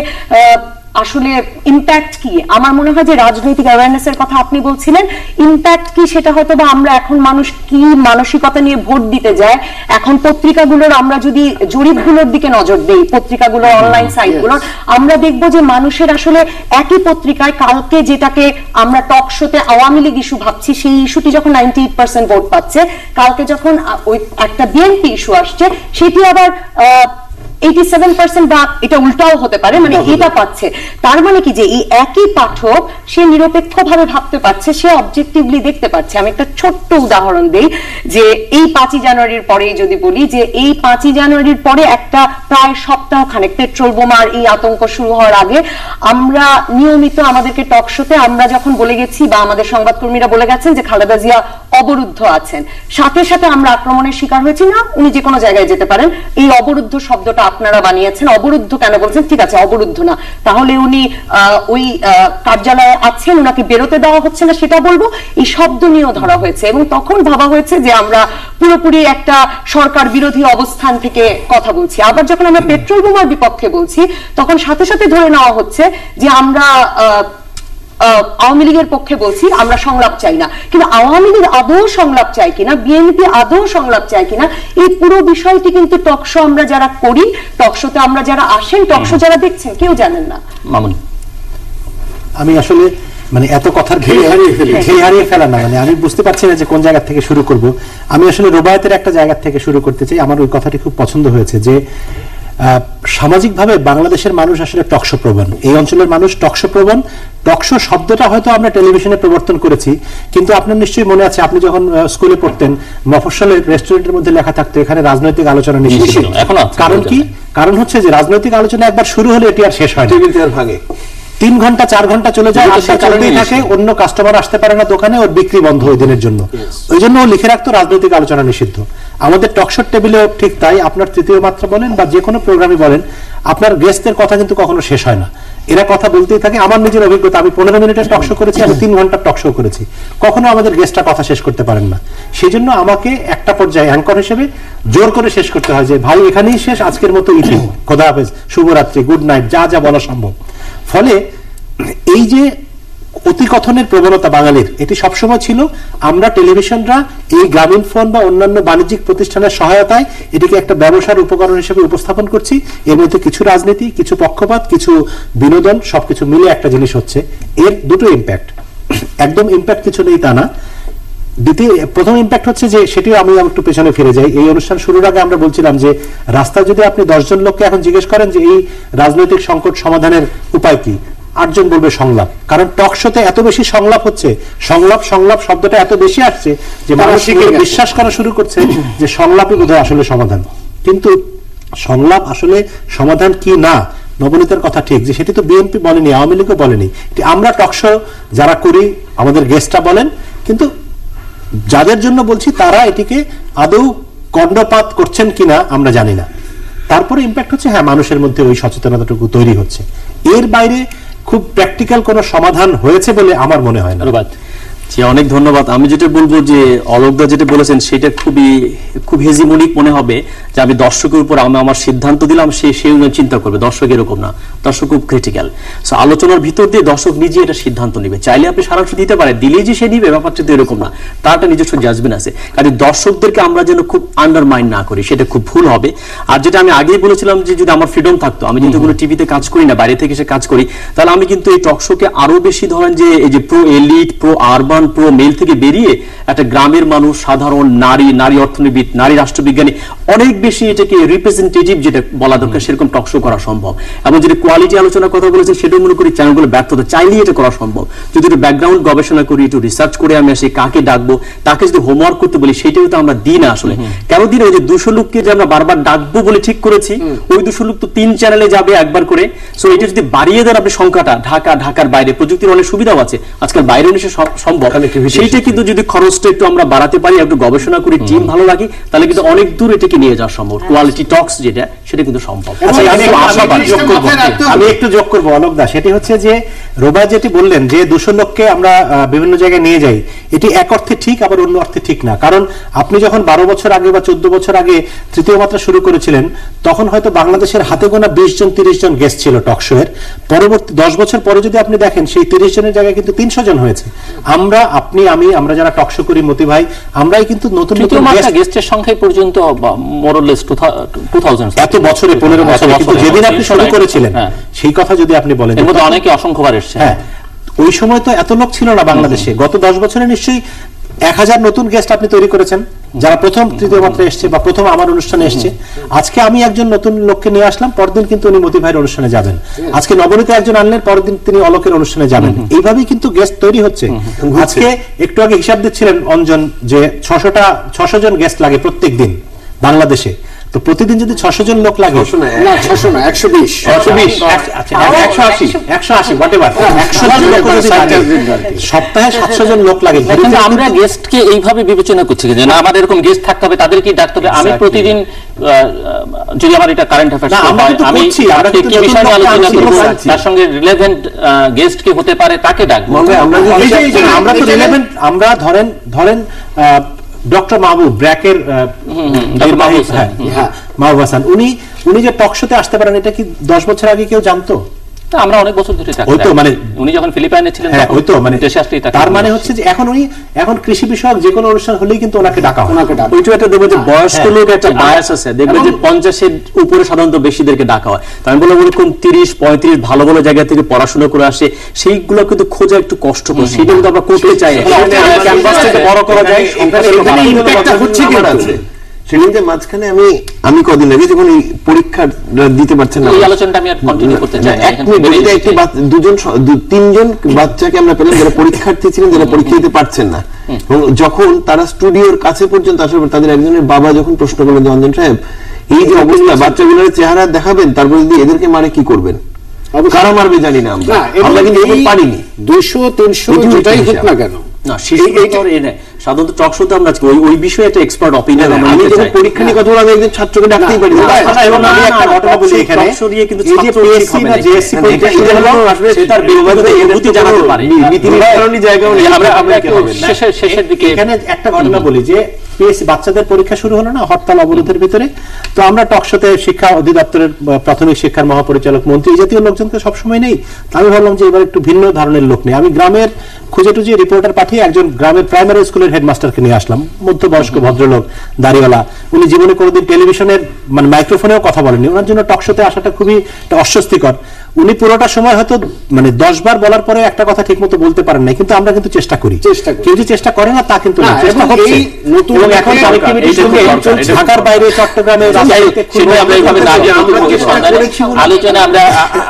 Speaker 6: আসলে ইম্প্যাক্ট কি। আমার মনে হয় যে রাজনৈতিক অ্যাওয়ারনেসের কথা আপনি বলছিলেন, ইম্প্যাক্ট কি সেটা হয়তো বা আমরা এখন মানুষ কি মানসিকতা নিয়ে ভোট দিতে যায়, এখন পত্রিকাগুলোর আমরা যদি জরিপগুলোর দিকে নজর দেই, পত্রিকাগুলো অনলাইন সাইটগুলোর, আমরা দেখবো যে মানুষের আসলে একই পত্রিকায় কালকে যেটাকে আমরা টক শোতে আওয়ামী লীগ ইস্যু ভাবছি, সেই ইস্যুটি যখন 98% ভোট পাচ্ছে, কালকে যখন ওই একটা বিএনপি ইস্যু আসছে সেটি আবার 87% বা এটা উল্টাও হতে পারে, মানে এটা পাচ্ছে। তার মানে কি যে এই একই পাঠক সে নিরপেক্ষভাবে ভাবতে পারছে, সে অবজেক্টিভলি দেখতে পাচ্ছে। আমি একটা ছোট্ট উদাহরণ দেই, যে এই 5ই জানুয়ারির পরে যদি বলি যে এই 5ই জানুয়ারির পরে একটা প্রায় সপ্তাহখানেক পেট্রোল বোমার এই আতঙ্ক শুরু হওয়ার আগে আমরা নিয়মিত আমাদেরকে টক শোতে আমরা যখন বলে গেছি বা আমাদের সংবাদকর্মীরা বলে গেছেন যে খালেদা জিয়া অবরুদ্ধ আছেন, সাথে সাথে আমরা আক্রমণের শিকার হয়েছি না, উনি যে কোনো জায়গায় যেতে পারেন। এই অবরুদ্ধ শব্দটা আপনারা বানিয়েছেন, অবরুদ্ধ কেন বলছেন? ঠিক আছে, অবরুদ্ধ না, তাহলে উনি ওই কার্যালয়ে আছেন, ওনাকে বেরোতে দেওয়া হচ্ছে না সেটা বলবো, এই শব্দ নিয়েও ধরা হয়েছে। এবং তখন ভাবা হয়েছে যে আমরা পুরোপুরি একটা সরকার বিরোধী অবস্থান থেকে কথা বলছি। আবার যখন আমরা পেট্রোল বোমার বিপক্ষে বলছি, তখন সাথে সাথে ধরে নেওয়া হচ্ছে যে আমরা আওয়ামী লীগের পক্ষে বলছি, আমরা সংলাপ চাই না। কিন্তু আওয়ামী লীগ আদৌ সংলাপ চাই কিনা, বিএনপি আদৌ সংলাপ চাই কিনা, এই পুরো বিষয়টি কিন্তু টকশো আমরা যারা করি, টকশোতে আমরা যারা আসেন, টকশো যারা দেখছেন, কেউ জানেন না।
Speaker 1: মামুন,
Speaker 4: আমি আসলে মানে এত কথার ঘেরে হারিয়ে ফেলা না, মানে আমি বুঝতে পারছি না যে কোন জায়গা থেকে শুরু করব। আমি আসলে রুবায়েতের একটা জায়গা থেকে শুরু করতে চাই। আমার ওই কথাটি খুব পছন্দ হয়েছে যে সামাজিকভাবে বাংলাদেশের মানুষ আসলে টকশো প্রবণ, এই অঞ্চলের মানুষ টকশো প্রবণ। টকশো শব্দটা হয়তো আমরা টেলিভিশনে প্রবর্তন করেছি, কিন্তু আপনার নিশ্চয়ই মনে আছে আপনি যখন স্কুলে পড়তেন, মফস্বলের রেস্টুরেন্টের মধ্যে লেখা থাকতো এখানে রাজনৈতিক আলোচনা নিষিদ্ধ। কারণ কি? কারণ হচ্ছে যে রাজনৈতিক আলোচনা একবার শুরু হলে এটি আর শেষ হয় না, 3 ঘন্টা 4 ঘন্টা চলে যায়, আশা চলতেই থাকে, অন্য কাস্টমার আসতে পারে না দোকানে, ওর বিক্রি বন্ধ ওই দিনের জন্য। ওই জন্য ও লিখে রাখতো রাজনৈতিক আলোচনা নিষিদ্ধ। আমাদের টকশোর টেবিলেও ঠিক তাই, আপনার তৃতীয় মাত্রা বলেন বা যে কোনো প্রোগ্রামে বলেন, আপনার গেস্টদের কথা কিন্তু কখনো শেষ হয় না, এরা কথা বলতেই থাকে। আমার নিজের অভিজ্ঞতা, আমি 15 মিনিটের টকশো করেছি, আমি 3 ঘন্টার টকশো করেছি, কখনো আমাদের গেস্টরা কথা শেষ করতে পারেন না। সেই জন্য আমাকে একটা পর্যায়ে অ্যাঙ্কর হিসেবে জোর করে শেষ করতে হয় যে ভাই এখানেই শেষ, আজকের মতো ইতি, খোদা হাফেজ, শুভরাত্রি, গুড নাইট, যা যা বলা সম্ভব। ফলে এই যে অতিকথনের প্রবণতা বাঙালির, এটি সবসময় ছিল। আমরা টেলিভিশনরা এই গ্রামীণ ফোন বা অন্যান্য বাণিজ্যিক প্রতিষ্ঠানের সহায়তায় এটিকে একটা ব্যবসার উপকরণ হিসেবে উপস্থাপন করছি। এর মধ্যে কিছু রাজনীতি, কিছু পক্ষপাত, কিছু বিনোদন, সবকিছু মিলে একটা জিনিস হচ্ছে। এর দুটো ইম্প্যাক্ট, একদম ইম্প্যাক্ট কিছু নেই তা না। প্রথম ইম্প্যাক্ট হচ্ছে যে, সেটিও আমি একটু পেছনে ফিরে যাই। এই অনুষ্ঠান শুরুর আগে আমরা বলছিলাম যে রাস্তায় যদি আপনি 10 জন লোককে এখন জিজ্ঞেস করেন যে এই রাজনৈতিক সংকট সমাধানের উপায় কি, 8 জন বলবে সংলাপ। কারণ টক শোতে এত বেশি সংলাপ হচ্ছে, সংলাপ সংলাপ শব্দটা এত বেশি আসছে যে মানুষ বিশ্বাস করা শুরু করছে যে সংলাপই বোধহয় আসলে সমাধান। কিন্তু সংলাপ আসলে সমাধান কি না, নবনীতের কথা ঠিক যে সেটি তো বিএনপি বলেনি, আওয়ামী লীগও বলেনি, আমরা টকশো যারা করি, আমাদের গেস্টরা বলেন। কিন্তু যাদের জন্য বলছি তারা এটিকে আদৌ কর্ণপাত করছেন কিনা আমরা জানি না। তারপরে ইম্প্যাক্ট হচ্ছে, হ্যাঁ, মানুষের মধ্যে ওই সচেতনতাটুকু তৈরি হচ্ছে। এর বাইরে খুব প্র্যাকটিক্যাল কোনো সমাধান হয়েছে বলে আমার মনে হয় না।
Speaker 3: অনেক ধন্যবাদ। আমি যেটা বলবো যে অলোকদা যেটা বলেছেন সেটা খুব হেজিমনিক মনে হবে যে আমি দর্শকের উপর আমি আমার সিদ্ধান্ত দিলাম, সেই চিন্তা করবে। দর্শক এরকম না, দর্শক খুব ক্রিটিক্যাল। আলোচনার ভিতর দিয়ে দর্শক নিজে এটা সিদ্ধান্ত নেবে। চাইলে আপনি সারাংশ দিতে পারেন, দিলেই যে সে নিবে ব্যাপারটা তো এরকম না, তার একটা নিজস্ব জাজমেন্ট আছে। কাজে দর্শকদেরকে আমরা যেন খুব আন্ডারমাইন্ড না করি, সেটা খুব ভুল হবে। আর যেটা আমি আগেই বলেছিলাম যে যদি আমার ফ্রিডম থাকতো, আমি যেহেতু কোনো টিভিতে কাজ করি না, বাইরে থেকে এসে কাজ করি, তাহলে আমি কিন্তু এই টক শোকে আরো বেশি ধরেন যে এই যে pro elite, pro urban, pro male থেকে বেরিয়ে একটা গ্রামের মানুষ, সাধারণ নারী অর্থনীতিবিদ, নারী রাষ্ট্রবিজ্ঞানী, অনেক বেশি এটাকে রিপ্রেজেন্টেটিভ যেটা বলা দরকার সেরকম টক শো করা সম্ভব। এবং যদি কোয়ালিটি আলোচনার কথা বলেছেন সেটাও মনে করি চ্যানেলগুলো ব্যর্থতা, চাইলেই এটা করা সম্ভব। যদি একটু ব্যাকগ্রাউন্ড গবেষণা করি, একটু রিসার্চ করে আমি আসি, কাকে ডাকবো, তাকে যদি হোমওয়ার্ক করতে বলি, সেটাও তো আমরা দিই না আসলে। কেন দিন ওই যে 200 লোককে যে আমরা বারবার ডাকবো বলে ঠিক করেছি, ওই 200 লোক তো 3 চ্যানেলে যাবে একবার করে। সো এটা যদি বাড়িয়ে দেন আপনি সংখ্যাটা, ঢাকার বাইরে, প্রযুক্তির অনেক সুবিধাও আছে, আজকাল বাইরে এসে সম্ভব। সম্ভব, সেইটা কিন্তু যদি খরচটা একটু আমরা বাড়াতে পারি, একটু গবেষণা করি, টিম ভালো রাখি, তাহলে কিন্তু অনেক দূর এটাকে নিয়ে যাওয়া সম্ভব। কোয়ালিটি টক্স যেটা, সেটা কিন্তু সম্ভব।
Speaker 4: আমি একটু যোগ করবো অলোকদা, সেটি হচ্ছে যে রোবা যেটি বললেন যে 200 লোককে আমরা বিভিন্ন জায়গায় নিয়ে যাই, এটি এক অর্থে ঠিক আবার অন্য অর্থে ঠিক না। কারণ আপনি যখন 12 বছর আগে বা 14 বছর আগে তৃতীয় মাত্রা শুরু করেছিলেন, তখন হয়তো বাংলাদেশের হাতে গোনা 20 জন 30 জন গেস্ট ছিল টক শো এর। পরবর্তী 10 বছর পরে যদি আপনি দেখেন, সেই 30 জনের জায়গায় কিন্তু 300 জন হয়েছে। আমরা, আপনি, আমরা যারা টক শো করি, মতি ভাই, আমরাই কিন্তু নতুন নতুন
Speaker 1: গেস্টের সংখ্যা পর্যন্ত মোরলেস 2000
Speaker 4: এত বছরে 15 বছর, কিন্তু যেদিন আপনি শুরু করেছিলেন সেই কথা যদি আপনি বলেন,
Speaker 1: এর মধ্যে অনেকে অসংখ্যবার এসেছে।
Speaker 4: হ্যাঁ, ওই সময় তো এত লোক ছিল না বাংলাদেশে। গত 10 বছরে নিশ্চয়ই 1000 নতুন গেস্ট আপনি তৈরি করেছেন, যারা প্রথম তৃতীয় মাত্রায় এসছে বা প্রথম আমার অনুষ্ঠানে এসছে। আজকে আমি একজন নতুন লোককে নিয়ে আসলাম, পরদিন কিন্তু উনি মতি ভাইয়ের অনুষ্ঠানে যাবেন। আজকে নবনীতে একজন আনলেন, পরদিন তিনি অলোকের অনুষ্ঠানে যাবেন। এইভাবেই কিন্তু গেস্ট তৈরি হচ্ছে। আজকে একটু আগে হিসাব দিচ্ছিলেন অঞ্জন যে 600 জন গেস্ট লাগে প্রত্যেক দিন বাংলাদেশে। তো প্রতিদিন যদি 600 জন লোক লাগে, 180 সপ্তাহে 700 জন লোক লাগে।
Speaker 1: আমরা গেস্টকে এইভাবে বিবেচনা করছি যে না, আমাদের এরকম গেস্ট থাকতে হবে, তাদেরকে ডাকতে হবে। আমি প্রতিদিন যদি আমার এটা কারেন্ট অ্যাফেয়ার্স হয়, আমি কি বিষয়ে আলোচনা করব, তার সঙ্গে রিলেভেন্ট গেস্ট কে হতে পারে তাকে ডাকবো।
Speaker 4: আমরা তো রিলেভেন্ট, আমরা ধরেন ডক্টর মাহবুব ব্র্যাকের মাহবুব হাসান, উনি যে টক শোতে আসতে পারেন, এটা কি 10 বছর আগে কেউ জানতো?
Speaker 1: আমরা অনেক বছর ধরে উনি যখন ফিলিপাইনে ছিলেন,
Speaker 4: তার মানে হচ্ছে যে এখন কৃষি বিষয়ক যে কোনো অনুষ্ঠান হলেই কিন্তু ওনাকে ডাকা হয়।
Speaker 3: ওইটা একটা দেখবে যে বয়স্ক লোক একটা বায়াস আছে, দেখবে যে 50-এর উপরে সাধারণত বেশিদেরকে ডাকা হয়। আমি বলবো এরকম 30-35 ভালো ভালো জায়গা থেকে পড়াশোনা করে আসে, সেইগুলো কিন্তু খোঁজা একটু কষ্টকর। সেটা কিন্তু আমরা করতে চাই, ক্যাম্পাস থেকে বড় করা যায়,
Speaker 5: সেদিনকে মাঝখানে আমি কদিন আগে যখন এই পরীক্ষা দিতে পারছেন না,
Speaker 1: এই আলোচনাটা আমি আর কন্টিনিউ করতে চাই না।
Speaker 5: একটি 3জন বাচ্চাকে আমরা পেলাম যারা পরীক্ষার্থী ছিলেন, যারা পরীক্ষা দিতে পারছেন না। এবং যখন তারা স্টুডিওর কাছে পর্যন্ত আসার পর তাদের একজনের বাবা যখন প্রশ্ন করলেন, অঞ্জন সাহেব, এই যে অবস্থা, বাচ্চাগুলোর চেহারা দেখাবেন, তারপর যদি এদেরকে মারে কি করবেন? কারা মারবে জানি না, আমরা কিন্তু পারিনি।
Speaker 7: 200-300 যেটাই হোক না কেন,
Speaker 3: না সাধারণত টক শোতে আমরা ওই বিষয়ে একটা এক্সপার্ট অপিনিয়ন
Speaker 5: আমি যখন পরীক্ষা নিয়ে কথা বলবো, আমি একজন ছাত্রকে ডাকতেই পারি।
Speaker 4: আমি একটা ঘটনা বলি এখানে,
Speaker 3: টক শো দিয়ে কিন্তু
Speaker 4: এই যে পিএসসি না জেএসসি পরীক্ষা
Speaker 3: সেটার অনুভূতি জানাতে পারে,
Speaker 5: নীতি নির্ধারণী জায়গাও নেই।
Speaker 1: আমরা শেষের দিকে
Speaker 4: এখানে একটা ঘটনা বলি যে পিএসসি বাচ্চাদের পরীক্ষা শুরু হলো না হরতাল অবরোধের ভিতরে, তো আমরা টক শোতে শিক্ষা অধিদপ্তরের প্রাথমিক শিক্ষার মহাপরিচালক মন্ত্রী এই জাতীয় লোকজনকে সবসময় নেই। আমি ভাবলাম যে এবার একটু ভিন্ন ধরনের লোক নেই। আমি গ্রামের খুঁজে টুজে রিপোর্টার পাঠিয়ে একজন গ্রামের প্রাইমারি স্কুলের হেডমাস্টারকে নিয়ে আসলাম, মধ্যবয়স্ক ভদ্রলোক, দাড়িওয়ালা। উনি জীবনে কোনোদিন টেলিভিশনের মাইক্রোফোনেও কথা বলেননি। ওনার জন্য টক শোতে আসাটা খুবই অস্বস্তিকর। উনি পুরোটা সময় হয়তো 10 বার বলার পরে একটা কথা ঠিক মতো বলতে পারেন না, কিন্তু আমরা কিন্তু চেষ্টা করি। কেউ যে চেষ্টা করে না তা কিন্তু না, চেষ্টা হচ্ছে। এবং এখন কানেক্টিভিটির সঙ্গে ঢাকার বাইরে, চট্টগ্রামে
Speaker 1: আলোচনা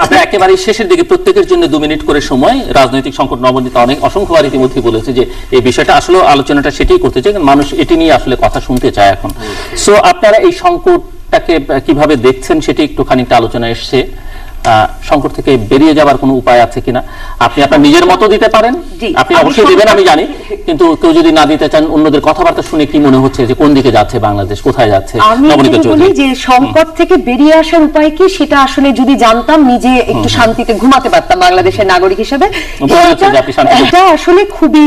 Speaker 1: আমরা একেবারে শেষের দিকে প্রত্যেকের জন্য 2 মিনিট করে সময়। রাজনৈতিক সংকট নবনীতা অসংখ্যবার ইতিমধ্যে বলেছে যে এই বিষয়টা আসলে আলোচনাটা সেটাই করতে চায়, মানুষ এটি নিয়ে আসলে কথা শুনতে চায় এখন। সো আপনারা এই সংকটটাকে কিভাবে দেখছেন সেটি একটু খানিকটা আলোচনা এসছে। সংকট থেকে বেরিয়ে যাবার কোনো উপায় আছে কিনা আপনি আপনার নিজের মতো দিতে পারেন, আপনি অবশ্যই দিবেন আমি জানি, কিন্তু কেউ যদি না দিতে চান, অন্যদের কথাবার্তা শুনে কি মনে হচ্ছে যে কোন দিকে যাচ্ছে বাংলাদেশ, কোথায় যাচ্ছে?
Speaker 6: আমি বলি যে সংকট থেকে বেরিয়ে আসার উপায় কি, সেটা আসলে যদি জানতাম, নিজে একটু শান্তিতে ঘুমাতে পারতাম বাংলাদেশের নাগরিক হিসেবে, এটা আসলে খুবই,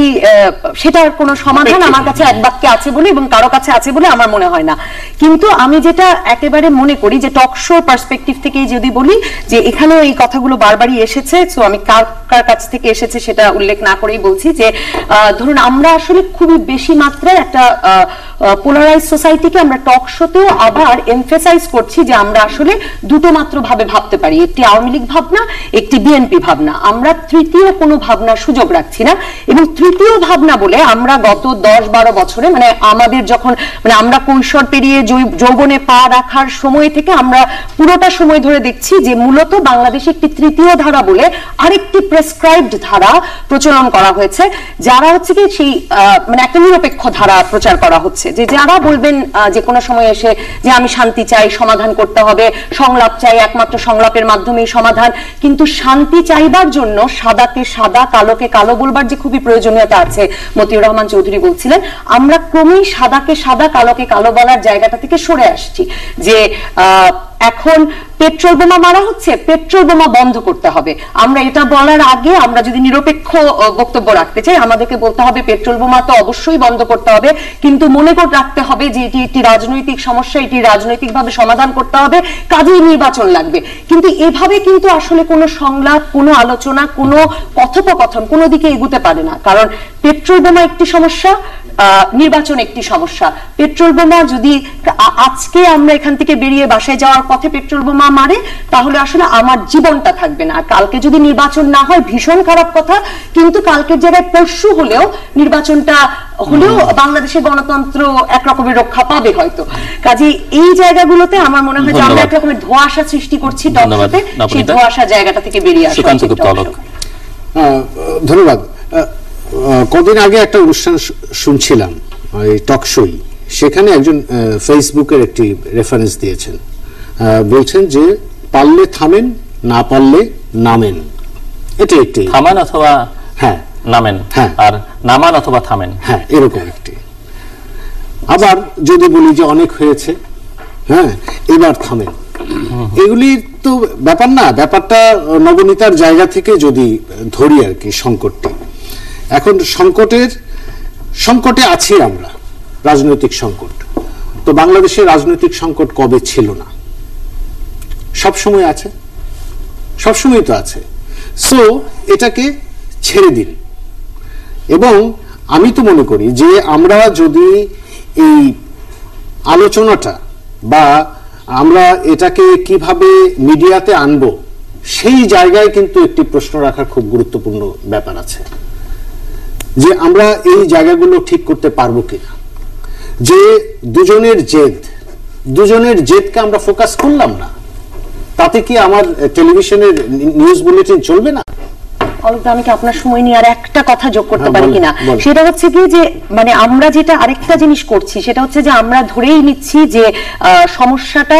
Speaker 6: সেটার কোনো সমাধান আমার কাছে এক বাক্যে আছে বলে এবং কারো কাছে আছে বলে আমার মনে হয় না। কিন্তু আমি যেটা একেবারে মনে করি যে টক শো পার্সপেক্টিভ থেকে যদি বলি যে এখানেও এই কথাগুলো বারবারই এসেছে, সো আমি কার কাছ থেকে এসেছে সেটা উল্লেখ না করেই বলছি যে ধরুন আমরা আসলে খুবই বেশি মাত্রায় একটা পোলারাইজ সোসাইটিকে আমরা টক শোতেও আবার এমফেসাইজ করছি যে আমরা আসলে দুটো মাত্র ভাবে ভাবতে পারি, একটি আওয়ামী লীগ ভাবনা, একটি বিএনপি ভাবনা। আমরা তৃতীয় কোনো ভাবনার সুযোগ রাখছি না। এবং তৃতীয় ভাবনা বলে আমরা গত 10-12 বছরে, মানে আমাদের যখন আমরা কৈশোর পেরিয়ে যৌবনে পা রাখার সময় থেকে আমরা পুরোটা সময় ধরে দেখছি যে মূলত বাংলাদেশে একটি তৃতীয় ধারা বলে আরেকটি প্রেসক্রাইবড ধারা প্রচলন করা হয়েছে, যারা হচ্ছে কি সেই একটা নিরপেক্ষ ধারা প্রচার করা হচ্ছে। হচ্ছে যে যারা বলবেন যে কোনো সময় এসে যে আমি শান্তি চাই, সমাধান করতে হবে, সংলাপ চাই, একমাত্র সংলাপের মাধ্যমেই সমাধান, কিন্তু শান্তি চাইবার জন্য সাদাকে সাদা কালোকে কালো বলবার যে খুবই প্রয়োজনীয়তা আছে, মতিউর রহমান চৌধুরী বলছিলেন, আমরা ক্রমেই সাদাকে সাদা কালোকে কালো বলার জায়গাটা থেকে সরে আসছি। যে এখন পেট্রোল বোমা মারা হচ্ছে, পেট্রোল বোমা বন্ধ করতে হবে, আমরা এটা বলার আগে আমরা যদি নিরপেক্ষ বক্তব্য রাখতে চাই আমাদেরকে বলতে হবে পেট্রোল বোমা তো অবশ্যই বন্ধ করতে হবে, কিন্তু মনে করে রাখতে হবে যে এটি একটি রাজনৈতিক সমস্যা, এটি রাজনৈতিকভাবে সমাধান করতে হবে, কাজেই নির্বাচন লাগবে। কিন্তু এভাবে কিন্তু আসলে কোনো সংলাপ, কোনো আলোচনা, কোনো কথোপকথন কোনো দিকে এগুতে পারে না। কারণ পেট্রোল বোমা একটি সমস্যা, নির্বাচন একটি সমস্যা। পেট্রোল বোমা যদি আজকে আমরা এখান থেকে বেরিয়ে বাসায় যাওয়ার পথে পেট্রোল বোমা মারে তাহলে আসলে আমার জীবনটা থাকবে না। কালকে যদি নির্বাচন না হয় ভীষণ খারাপ কথা, কিন্তু কালকের জায়গায় পরশু হলেও নির্বাচনটা হলেও বাংলাদেশের গণতন্ত্র একরকমের রক্ষা পাবে হয়তো। কাজে এই জায়গাগুলোতে আমার মনে হয় যে আমরা এক রকমের ধোঁয়াশা সৃষ্টি করছি, টকশোতে সেই ধোঁয়াশা জায়গাটা থেকে বেরিয়ে আসা।
Speaker 7: ধন্যবাদ। কদিন আগে একটা অনুষ্ঠান শুনছিলাম, টকশোই, সেখানে একজন ফেসবুকের একটি রেফারেন্স দিয়েছেন, বলছেন যে পারলে থামেন, না পারলে নামেন। এটা একটি
Speaker 1: থামান অথবা
Speaker 7: হ্যাঁ
Speaker 1: নামেন,
Speaker 7: হ্যাঁ,
Speaker 1: আর নামান অথবা থামেন,
Speaker 7: হ্যাঁ, এরকম একটি। আবার যদি বলি যে অনেক হয়েছে, হ্যাঁ এবার থামেন, এগুলি তো ব্যাপার না। ব্যাপারটা নবনীতার জায়গা থেকে যদি ধরি আর কি, সংকটটি এখন সংকটে আছি আমরা, রাজনৈতিক সংকট। তো বাংলাদেশের রাজনৈতিক সংকট কবে ছিল না? সবসময় আছে, সবসময় তো আছে। সো এটাকে ছেড়ে দিন। এবং আমি তো মনে করি যে আমরা যদি এই আলোচনাটা বা আমরা এটাকে কিভাবে মিডিয়াতে আনবো, সেই জায়গায় কিন্তু একটি প্রশ্ন রাখার খুব গুরুত্বপূর্ণ ব্যাপার আছে, যে আমরা এই জায়গাগুলো ঠিক করতে পারবো কিনা। যে দুজনের জেদকে আমরা ফোকাস করলাম না, তাতে কি আমার টেলিভিশনের নিউজ বুলেটিন চলবে না?
Speaker 6: আমি কি আপনার সময় নিয়ে আর একটা কথা যোগ করতে পারি কিনা, সেটা হচ্ছে কি যে মানে আমরা যেটা আরেকটা জিনিস করছি সেটা হচ্ছে যে আমরা ধরেই নিচ্ছি যে সমস্যাটা